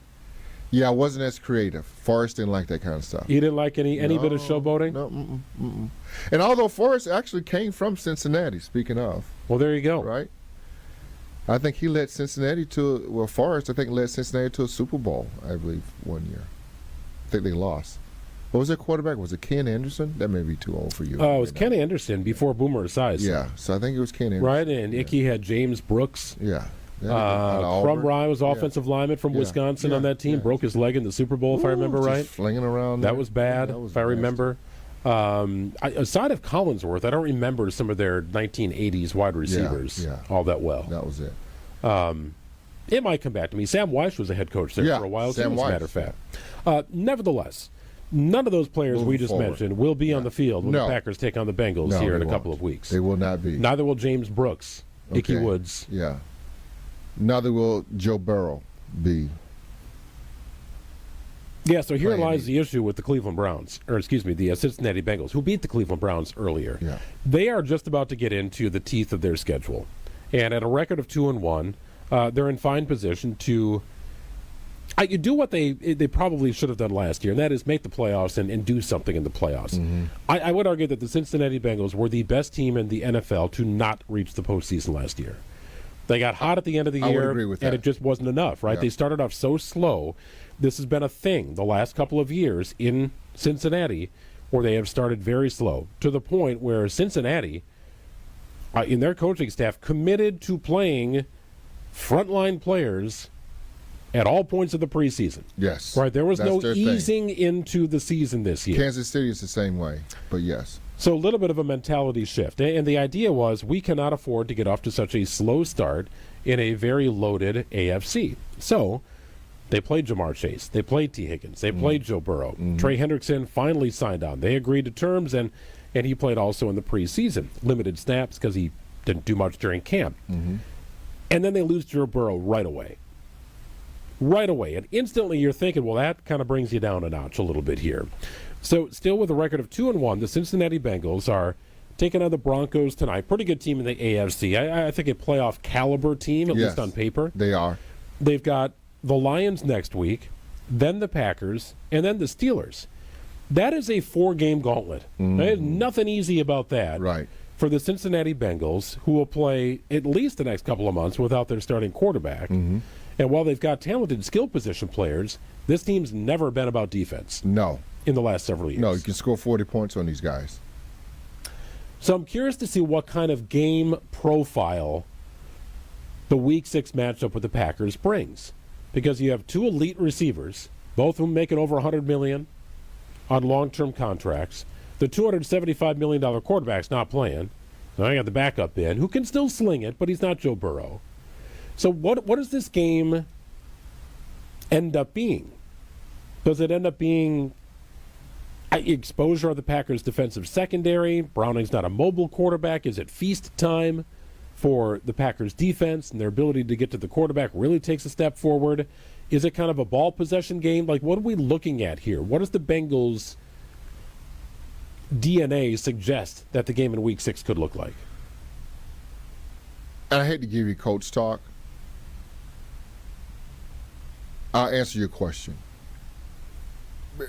Yeah, I wasn't as creative. Forrest didn't like that kind of stuff. He didn't like any bit of showboating? No. And although Forrest actually came from Cincinnati, speaking of. Well, there you go. Right? I think he led Cincinnati Forrest, led Cincinnati to a Super Bowl, I believe, one year. I think they lost. What was their quarterback? Was it Ken Anderson? That may be too old for you. Oh, it was Ken Anderson before Boomer Esiason. Yeah, so I think it was Ken Anderson. Right, and Icky had James Brooks. Yeah. Crum Rye was offensive lineman from Wisconsin on that team. Broke his leg in the Super Bowl, if I remember right. Flinging around. That was bad, if I remember. Aside of Collinsworth, I don't remember some of their 1980s wide receivers all that well. That was it. It might come back to me. Sam Weiss was a head coach there for a while, too, as a matter of fact. Nevertheless, none of those players we just mentioned will be on the field when the Packers take on the Bengals here in a couple of weeks. They will not be. Neither will James Brooks, Icky Woods. Yeah. Neither will Joe Burrow be. Yeah, so here lies the issue with the Cleveland Browns, the Cincinnati Bengals, who beat the Cleveland Browns earlier. Yeah. They are just about to get into the teeth of their schedule. And at a record of 2-1, they're in fine position to You do what they probably should have done last year, and that is make the playoffs and do something in the playoffs. Mm-hmm. I would argue that the Cincinnati Bengals were the best team in the NFL to not reach the postseason last year. They got hot at the end of the I year, would agree with that. and it just wasn't enough, right? Yeah. They started off so slow. This has been a thing the last couple of years in Cincinnati where they have started very slow, to the point where Cincinnati, in their coaching staff, committed to playing frontline players at all points of the preseason. Yes. Right, there was That's no their thing. easing into the season this year. Kansas City is the same way, but yes. So a little bit of a mentality shift. And the idea was we cannot afford to get off to such a slow start in a very loaded AFC. So they played Jamar Chase. They played T. Higgins. They played Joe Burrow. Trey Hendrickson finally signed on. They agreed to terms, and he played also in the preseason. Limited snaps because he didn't do much during camp. And then they lose Joe Burrow right away. Right away. And instantly you're thinking, well, that kind of brings you down a notch a little bit here. So still with a record of 2-1, the Cincinnati Bengals are taking on the Broncos tonight. Pretty good team in the AFC. I think a playoff caliber team, at Yes, least on paper. They are. They've got the Lions next week, then the Packers, and then the Steelers. That is a 4-game gauntlet. There's nothing easy about that. Right. For the Cincinnati Bengals, who will play at least the next couple of months without their starting quarterback. And while they've got talented skill position players, this team's never been about defense. No. In the last several years. No, you can score 40 points on these guys. So I'm curious to see what kind of game profile the Week 6 matchup with the Packers brings. Because you have two elite receivers, both of them making over $100 million on long-term contracts. The $275 million quarterback's not playing. So I got the backup in, who can still sling it, but he's not Joe Burrow. So what does this game end up being? Does it end up being exposure of the Packers' defensive secondary? Browning's not a mobile quarterback. Is it feast time for the Packers' defense and their ability to get to the quarterback really takes a step forward? Is it kind of a ball possession game? Like, what are we looking at here? What does the Bengals' DNA suggest that the game in Week 6 could look like? And I hate to give you coach talk. I'll answer your question.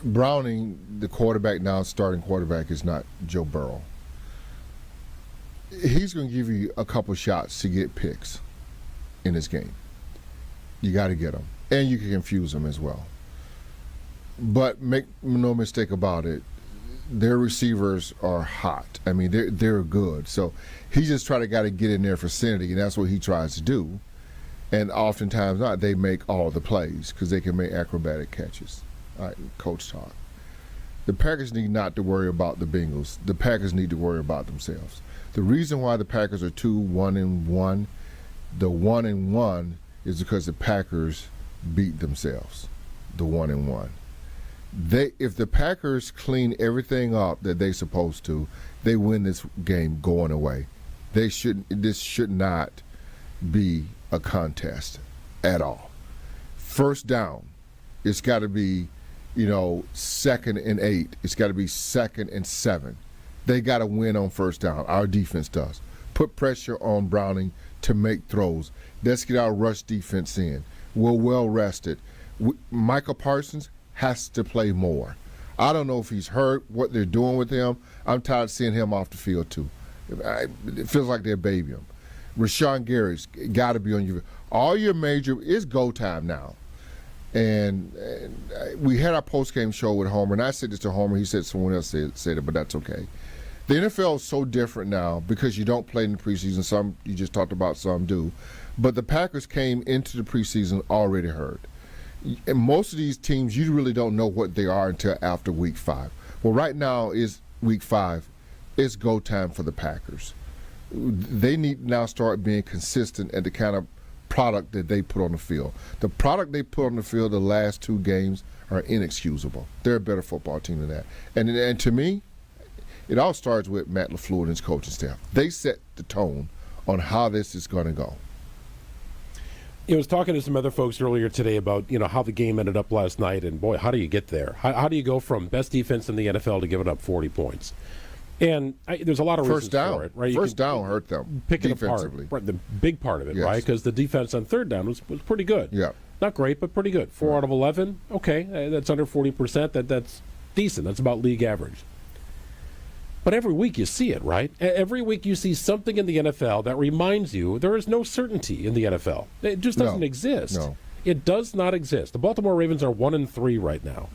Browning, the quarterback now, starting quarterback, is not Joe Burrow. He's going to give you a couple shots to get picks in this game. You got to get them. And you can confuse them as well. But make no mistake about it, their receivers are hot. I mean, they're good. So he just got to get in there for vicinity, and that's what he tries to do. And oftentimes not, they make all the plays because they can make acrobatic catches. All right, coach talk. The Packers need not to worry about the Bengals. The Packers need to worry about themselves. The reason why the Packers are 2-1-1, the 1-1 is because the Packers beat themselves. The 1-1. If the Packers clean everything up that they're supposed to, they win this game going away. This should not be a contest at all. First down, it's got to be, 2nd and 8. It's got to be 2nd and 7. They got to win on first down. Our defense does. Put pressure on Browning to make throws. Let's get our rush defense in. We're well rested. Michael Parsons has to play more. I don't know if he's hurt, what they're doing with him. I'm tired of seeing him off the field, too. It feels like they're babying him. Rashawn Gary's got to be on your – all your major – it's go time now. And we had our post-game show with Homer, and I said this to Homer. He said someone else said it, but that's okay. The NFL is so different now because you don't play in the preseason. Some you just talked about, some do. But the Packers came into the preseason already hurt. And most of these teams, you really don't know what they are until after Week 5. Well, right now is Week 5. It's go time for the Packers. They need to now start being consistent at the kind of product that they put on the field. The product they put on the field the last 2 games are inexcusable. They're a better football team than that. And to me, it all starts with Matt LaFleur and his coaching staff. They set the tone on how this is going to go. I was talking to some other folks earlier today about how the game ended up last night, and boy, how do you get there? How do you go from best defense in the NFL to giving up 40 points? And there's a lot of reasons for it, right? First down hurt them pick it defensively. apart, right, the big part of it, Yes. right? Because the defense on third down was pretty good. Yeah. Not great, but pretty good. 4 out of 11. Okay, that's under 40%. That's decent. That's about league average. But every week you see it, right? Every week you see something in the NFL that reminds you there is no certainty in the NFL. It just doesn't exist. No. It does not exist. The Baltimore Ravens are 1-3 right now.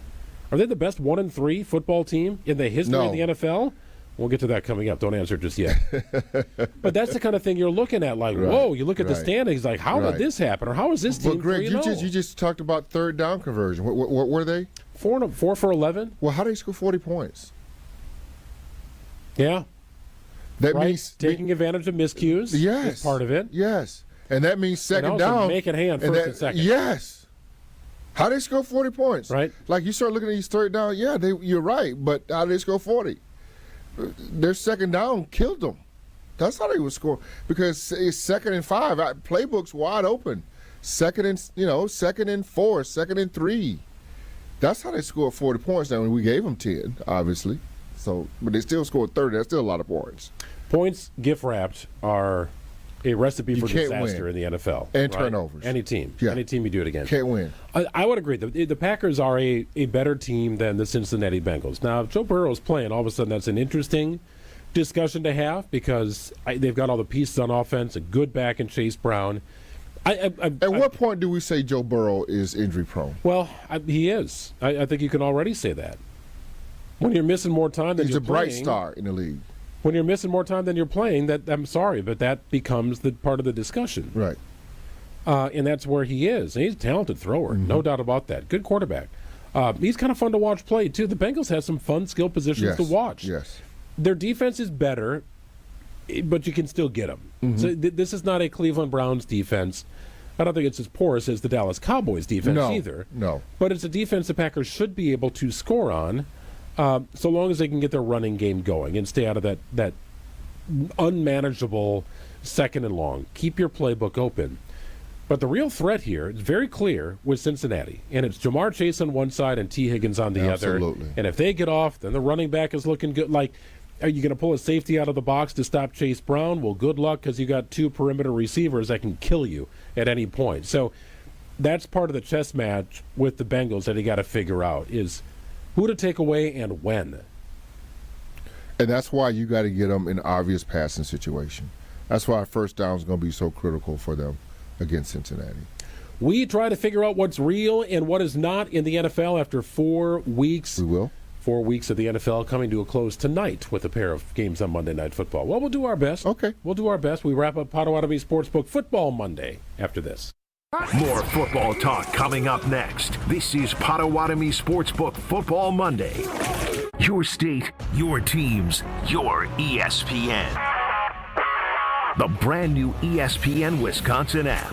Are they the best 1-3 football team in the history of the NFL? We'll get to that coming up. Don't answer just yet. But that's the kind of thing you're looking at, like, whoa, you look at the standings, like, how did this happen? Or how is this team? Well, Greg, you just talked about third down conversion. What were they? 4 for 11. Well, how do they score 40 points? Yeah. That means taking advantage of miscues is part of it. Yes. And that means second and down. Make it hand first and second. Yes. How do they score 40 points? Right. Like, you start looking at these third down, you're right, but how do they score 40? Their second down killed them. That's how they would score, because it's 2nd and 5. Playbook's wide open. 2nd and 4, 2nd and 3. That's how they scored 40 points. Now, we gave them 10, obviously. So, but they still scored 30. That's still a lot of points. Points gift wrapped are a recipe for disaster in the NFL. And turnovers. Any team. Yeah. Any team you do it against. Can't win. I would agree. The Packers are a better team than the Cincinnati Bengals. Now, if Joe Burrow's playing, all of a sudden that's an interesting discussion to have, because they've got all the pieces on offense, a good back in Chase Brown. At what point do we say Joe Burrow is injury prone? Well, he is. I think you can already say that. When you're missing more time than you're playing. He's a bright star in the league. When you're missing more time than you're playing, I'm sorry, but that becomes the part of the discussion. Right. And that's where he is. And he's a talented thrower, no doubt about that. Good quarterback. He's kind of fun to watch play, too. The Bengals have some fun skill positions to watch. Yes. Their defense is better, but you can still get them. Mm-hmm. So this is not a Cleveland Browns defense. I don't think it's as porous as the Dallas Cowboys defense either. No. But it's a defense the Packers should be able to score on, so long as they can get their running game going and stay out of that unmanageable 2nd and long. Keep your playbook open. But the real threat here is very clear with Cincinnati, and it's Jamar Chase on one side and T. Higgins on the other. And if they get off, then the running back is looking good. Like, are you going to pull a safety out of the box to stop Chase Brown? Well, good luck, because you got 2 perimeter receivers that can kill you at any point. So that's part of the chess match with the Bengals that you got to figure out is who to take away and when. And that's why you got to get them in obvious passing situation. That's why first down is going to be so critical for them against Cincinnati. We try to figure out what's real and what is not in the NFL after 4 weeks. We will. 4 weeks of the NFL coming to a close tonight with a pair of games on Monday Night Football. Well, we'll do our best. Okay. We'll do our best. We wrap up Potawatomi Sportsbook Football Monday after this. More football talk coming up next. This is Potawatomi Sportsbook Football Monday. Your state, your teams, your ESPN. The brand new ESPN Wisconsin app.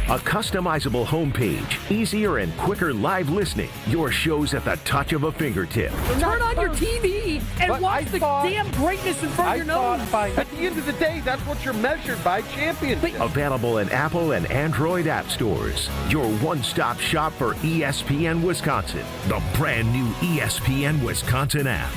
A customizable homepage, easier and quicker live listening. Your shows at the touch of a fingertip. Turn on your TV and watch the damn greatness in front of your nose. At the end of the day, that's what you're measured by, championship. Available in Apple and Android app stores. Your one-stop shop for ESPN Wisconsin. The brand new ESPN Wisconsin app.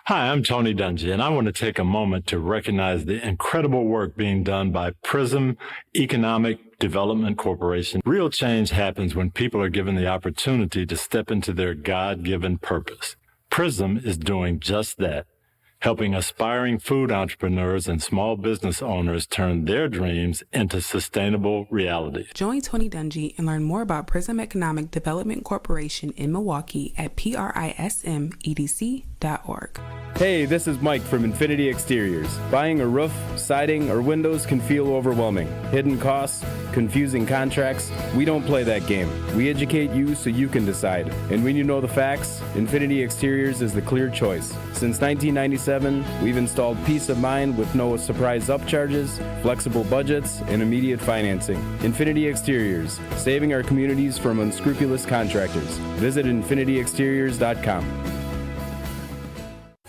Hi, I'm Tony Dungy, and I want to take a moment to recognize the incredible work being done by PRISM Economic Development Corporation. Real change happens when people are given the opportunity to step into their God-given purpose. PRISM is doing just that, helping aspiring food entrepreneurs and small business owners turn their dreams into sustainable reality. Join Tony Dungy and learn more about PRISM Economic Development Corporation in Milwaukee at prismedc.org. Hey, this is Mike from Infinity Exteriors. Buying a roof, siding, or windows can feel overwhelming. Hidden costs, confusing contracts. We don't play that game. We educate you so you can decide. And when you know the facts, Infinity Exteriors is the clear choice. Since 1997, we've installed peace of mind with no surprise upcharges, flexible budgets, and immediate financing. Infinity Exteriors, saving our communities from unscrupulous contractors. Visit infinityexteriors.com.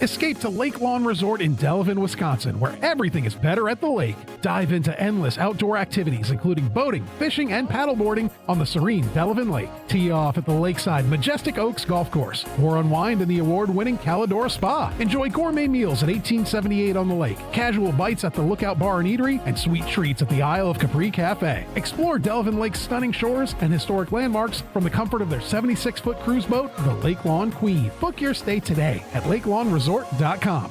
Escape to Lake Lawn Resort in Delavan, Wisconsin, where everything is better at the lake. Dive into endless outdoor activities, including boating, fishing, and paddleboarding on the serene Delavan Lake. Tee off at the lakeside Majestic Oaks Golf Course, or unwind in the award-winning Calidora Spa. Enjoy gourmet meals at 1878 on the lake, casual bites at the Lookout Bar and Eatery, and sweet treats at the Isle of Capri Cafe. Explore Delavan Lake's stunning shores and historic landmarks from the comfort of their 76-foot cruise boat, the Lake Lawn Queen. Book your stay today at LakeLawnResort.com.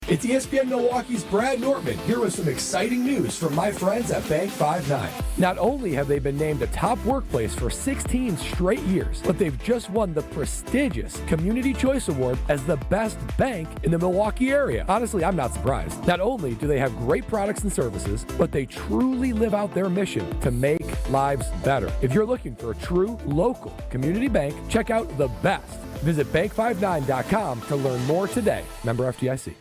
It's ESPN Milwaukee's Brad Nortman here with some exciting news from my friends at Bank 5-9. Not only have they been named a top workplace for 16 straight years, but they've just won the prestigious Community Choice Award as the best bank in the Milwaukee area. Honestly, I'm not surprised. Not only do they have great products and services, but they truly live out their mission to make lives better. If you're looking for a true local community bank, check out the best. Visit bank59.com to learn more today. Member FDIC.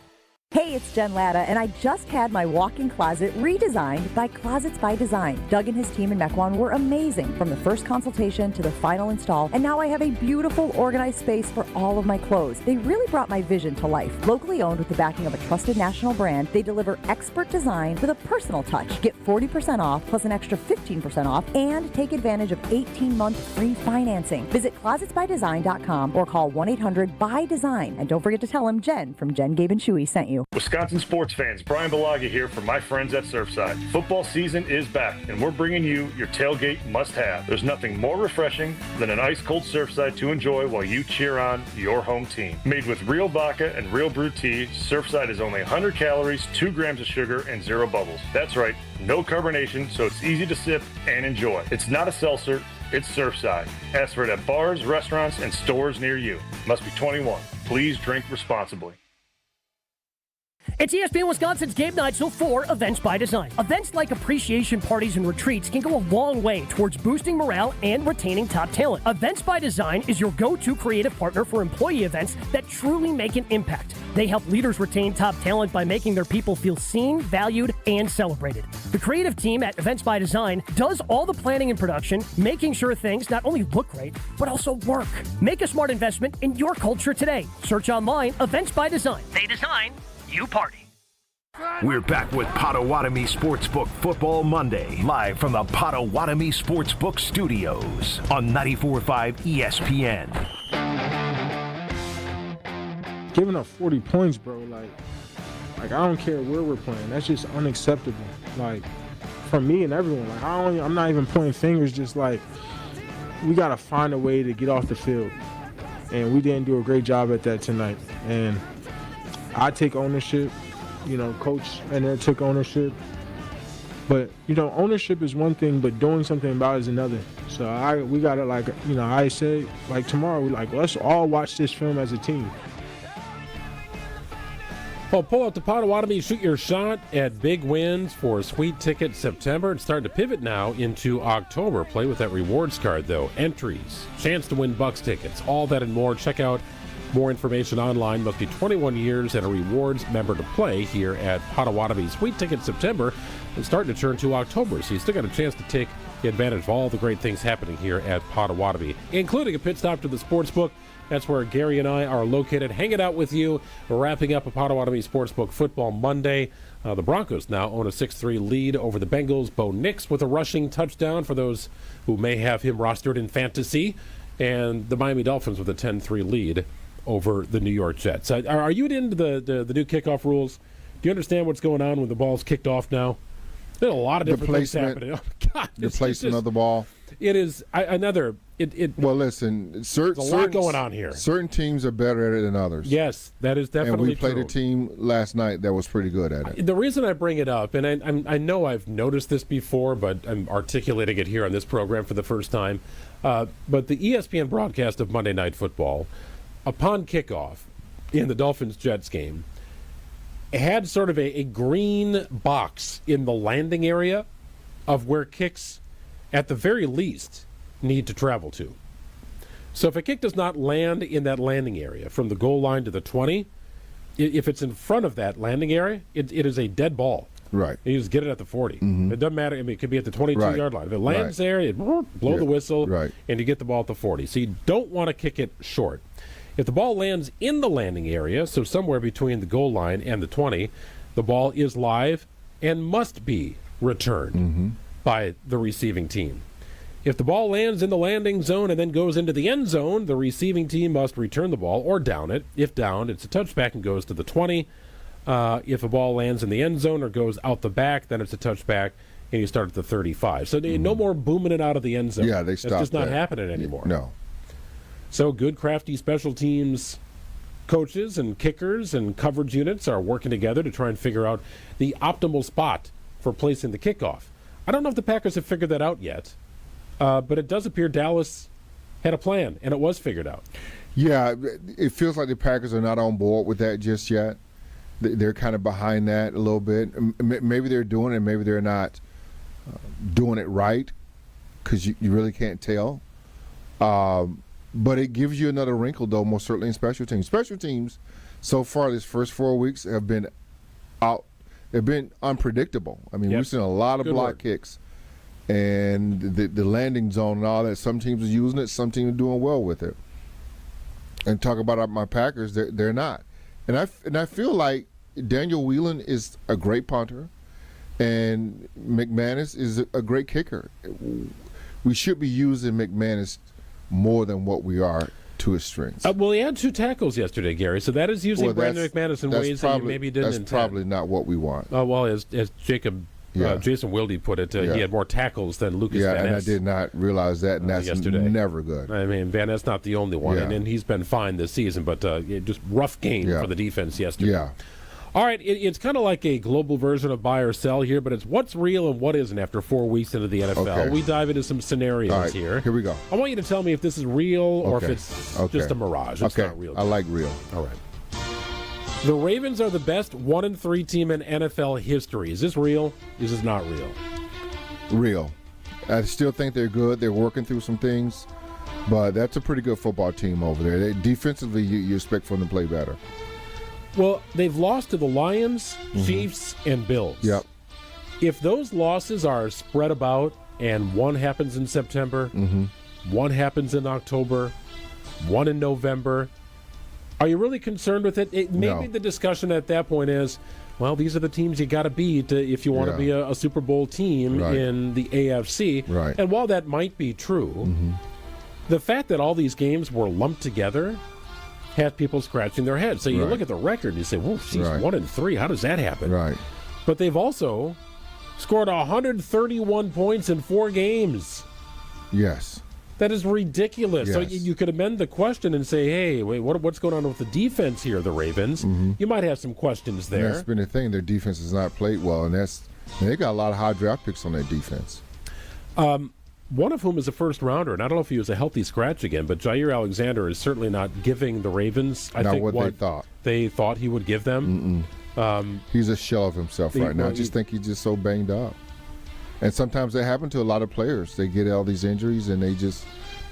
Hey, it's Jen Latta, and I just had my walk-in closet redesigned by Closets by Design. Doug and his team in Mequon were amazing, from the first consultation to the final install, and now I have a beautiful, organized space for all of my clothes. They really brought my vision to life. Locally owned with the backing of a trusted national brand, they deliver expert design with a personal touch. Get 40% off plus an extra 15% off, and take advantage of 18-month free financing. Visit closetsbydesign.com or call 1-800-BY-DESIGN. And don't forget to tell them Jen from Jen, Gabe, and Chewy sent you. Wisconsin sports fans, Brian Balaga here from my friends at Surfside. Football season is back, and we're bringing you your tailgate must-have. There's nothing more refreshing than an ice-cold Surfside to enjoy while you cheer on your home team. Made with real vodka and real brewed tea, Surfside is only 100 calories, 2 grams of sugar, and 0 bubbles. That's right, no carbonation, so it's easy to sip and enjoy. It's not a seltzer, it's Surfside. Ask for it at bars, restaurants, and stores near you. Must be 21. Please drink responsibly. It's ESPN Wisconsin's Game Night, so for Events by Design. Events like appreciation parties and retreats can go a long way towards boosting morale and retaining top talent. Events by Design is your go-to creative partner for employee events that truly make an impact. They help leaders retain top talent by making their people feel seen, valued, and celebrated. The creative team at Events by Design does all the planning and production, making sure things not only look great, but also work. Make a smart investment in your culture today. Search online, Events by Design. They design, you party. We're back with Potawatomi Sportsbook Football Monday, live from the Potawatomi Sportsbook Studios on 94.5 ESPN. Giving up 40 points, bro, like I don't care where we're playing. That's just unacceptable. Like, for me and everyone, like I'm not even pointing fingers, just like we got to find a way to get off the field. And we didn't do a great job at that tonight. And I take ownership. Coach and then took ownership. But, ownership is one thing, but doing something about it is another. So we got to, I say, tomorrow, let's all watch this film as a team. Well, pull out the Potawatomi, shoot your shot at big wins for Sweet Ticket September. It's starting to pivot now into October. Play with that rewards card, though. Entries, chance to win Bucks tickets, all that and more. Check out more information online. Must be 21 years and a rewards member to play here at Potawatomi. Sweet Ticket September is starting to turn to October, so you still got a chance to take advantage of all the great things happening here at Potawatomi, including a pit stop to the Sportsbook. That's where Gary and I are located, hanging out with you. We're wrapping up a Potawatomi Sportsbook Football Monday. The Broncos now own a 6-3 lead over the Bengals. Bo Nix with a rushing touchdown for those who may have him rostered in fantasy. And the Miami Dolphins with a 10-3 lead over the New York Jets. Are you into the new kickoff rules? Do you understand what's going on when the ball's kicked off now? There's a lot of different things happening. Oh, God, the placement of the ball. It is another. Well, listen, there's a lot going on here. Certain teams are better at it than others. Yes, that is definitely true. And we played a team last night that was pretty good at it. The reason I bring it up, and I know I've noticed this before, but I'm articulating it here on this program for the first time, but the ESPN broadcast of Monday Night Football, upon kickoff in the Dolphins-Jets game, had sort of a green box in the landing area of where kicks, at the very least, need to travel to. So if a kick does not land in that landing area from the goal line to the 20, if it's in front of that landing area, it is a dead ball. Right. You just get it at the 40. Mm-hmm. It doesn't matter. I mean, it could be at the 22-yard line. If it lands there, you blow the whistle, and you get the ball at the 40. So you don't want to kick it short. If the ball lands in the landing area, so somewhere between the goal line and the 20, the ball is live and must be returned by the receiving team. If the ball lands in the landing zone and then goes into the end zone, the receiving team must return the ball or down it. If downed, it's a touchback and goes to the 20. If a ball lands in the end zone or goes out the back, then it's a touchback, and you start at the 35. So no more booming it out of the end zone. Yeah, they stopped That's just not that. happening anymore. No. So good, crafty special teams coaches and kickers and coverage units are working together to try and figure out the optimal spot for placing the kickoff. I don't know if the Packers have figured that out yet, but it does appear Dallas had a plan, and it was figured out. Yeah, it feels like the Packers are not on board with that just yet. They're kind of behind that a little bit. Maybe they're doing it, maybe they're not doing it right, because you really can't tell. But it gives you another wrinkle, though, most certainly in special teams. Special teams, so far, this first 4 weeks have been out. They've been unpredictable. I mean, we've seen a lot of block kicks and the landing zone and all that. Some teams are using it. Some teams are doing well with it. And talk about my Packers, they're not. And I feel like Daniel Whelan is a great punter, and McManus is a great kicker. We should be using McManus more than what we are to his strengths. Well, he had 2 tackles yesterday, Gary, so that is using Brandon McManus in ways that you maybe didn't intend. That's probably not what we want. Well, as Jason Wilde put it, he had more tackles than Lucas Van Ness. Yeah, and I did not realize that, and that's yesterday. Never good. I mean, Van Ness not the only one, and he's been fine this season, but just rough game for the defense yesterday. Yeah. All right, it's kind of like a global version of buy or sell here, but it's what's real and what isn't after 4 weeks into the NFL. Okay. We dive into some scenarios here. Here we go. I want you to tell me if this is real or if it's just a mirage. It's not real. I like real. All right. The Ravens are the best 1-3 team in NFL history. Is this real? Is this not real? Real. I still think they're good. They're working through some things, but that's a pretty good football team over there. Defensively, you expect for them to play better. Well, they've lost to the Lions, Chiefs, and Bills. Yep. If those losses are spread about and one happens in September, one happens in October, one in November, are you really concerned with it? Maybe the discussion at that point is, well, these are the teams you got to beat if you want to be a Super Bowl team in the AFC. Right. And while that might be true, the fact that all these games were lumped together had people scratching their heads. So you look at the record and you say, well, she's 1-3. How does that happen? Right. But they've also scored 131 points in 4 games. Yes. That is ridiculous. Yes. So you could amend the question and say, hey, wait, what's going on with the defense here, the Ravens? You might have some questions there. And that's been the thing. Their defense has not played well, and they got a lot of high draft picks on their defense. One of whom is a first-rounder, and I don't know if he was a healthy scratch again, but Jair Alexander is certainly not giving the Ravens, I think, what they thought he would give them. He's a shell of himself right now. I just think he's just so banged up. And sometimes that happens to a lot of players. They get all these injuries, and they just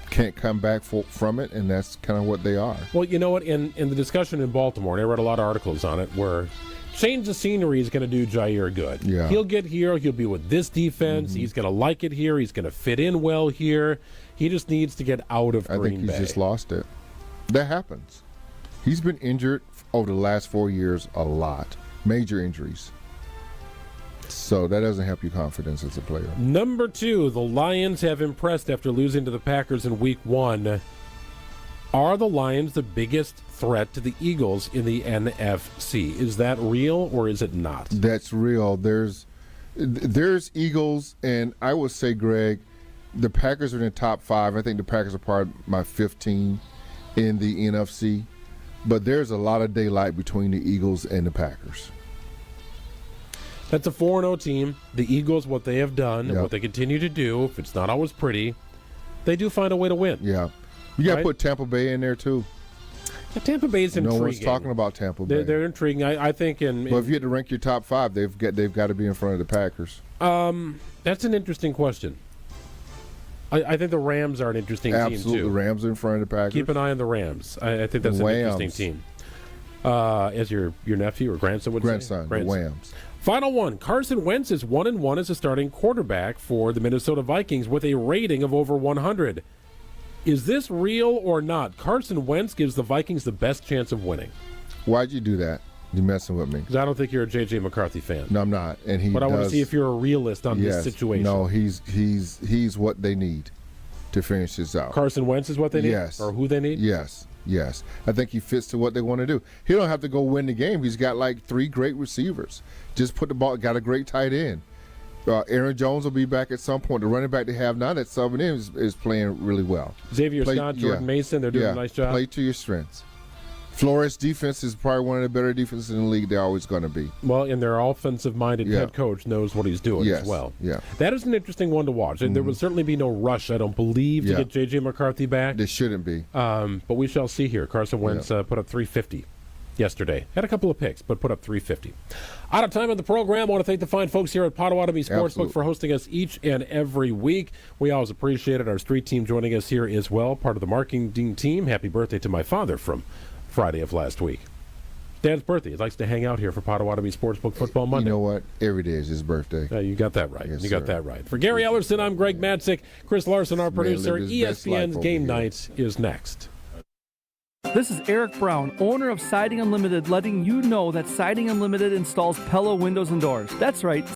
can't come back from it, and that's kind of what they are. Well, you know what? In the discussion in Baltimore, and I read a lot of articles on it, where change the scenery is going to do Jair good. Yeah. He'll get here. He'll be with this defense. He's going to like it here. He's going to fit in well here. He just needs to get out of Green Bay. I think he's just lost it. That happens. He's been injured over the last 4 years a lot. Major injuries. So that doesn't help your confidence as a player. Number 2, the Lions have impressed after losing to the Packers in Week 1. Are the Lions the biggest threat to the Eagles in the NFC? Is that real or is it not? That's real. There's Eagles, and I would say, Greg, the Packers are in the top 5. I think the Packers are part of my 15 in the NFC. But there's a lot of daylight between the Eagles and the Packers. That's a 4-0 team. The Eagles, what they have done and what they continue to do, if it's not always pretty, they do find a way to win. Yeah. You got to put Tampa Bay in there, too. Yeah, Tampa Bay's intriguing. No one's talking about Tampa Bay. They're intriguing. I think But if you had to rank your top 5, they've got to be in front of the Packers. That's an interesting question. I think the Rams are an interesting team, too. Absolutely. The Rams are in front of the Packers. Keep an eye on the Rams. I think that's an interesting team. As your nephew or grandson would say? Grandson, the Rams. Final one. Carson Wentz is 1-1 as a starting quarterback for the Minnesota Vikings with a rating of over 100. Is this real or not? Carson Wentz gives the Vikings the best chance of winning. Why'd you do that? You're messing with me. Because I don't think you're a J.J. McCarthy fan. No, I'm not. But I want to see if you're a realist on this situation. No, he's what they need to finish this out. Carson Wentz is what they need? Yes. Or who they need? Yes. I think he fits to what they want to do. He don't have to go win the game. He's got like 3 great receivers. Just put the ball, got a great tight end. Aaron Jones will be back at some point. The running back they have now that's subbing in is playing really well. Xavier Scott, Jordan Mason, they're doing a nice job. Play to your strengths. Flores' defense is probably one of the better defenses in the league. They're always going to be. Well, and their offensive-minded head coach knows what he's doing as well. Yeah. That is an interesting one to watch. And there will certainly be no rush, I don't believe, to get J.J. McCarthy back. There shouldn't be. But we shall see here. Carson Wentz put up 350 yesterday. Had a couple of picks, but put up 350. Out of time on the program, I want to thank the fine folks here at Potawatomi Sportsbook for hosting us each and every week. We always appreciate it. Our street team joining us here as well, part of the marketing team. Happy birthday to my father from Friday of last week. Dad's birthday. He likes to hang out here for Potawatomi Sportsbook Football Monday. You know what? Every day is his birthday. You got that right. Yes, you got that right. For Gary Ellerson, I'm Greg Matzek. Chris Larson, our producer. ESPN's Game Nights is next. This is Eric Brown, owner of Siding Unlimited, letting you know that Siding Unlimited installs Pella windows and doors. That's right,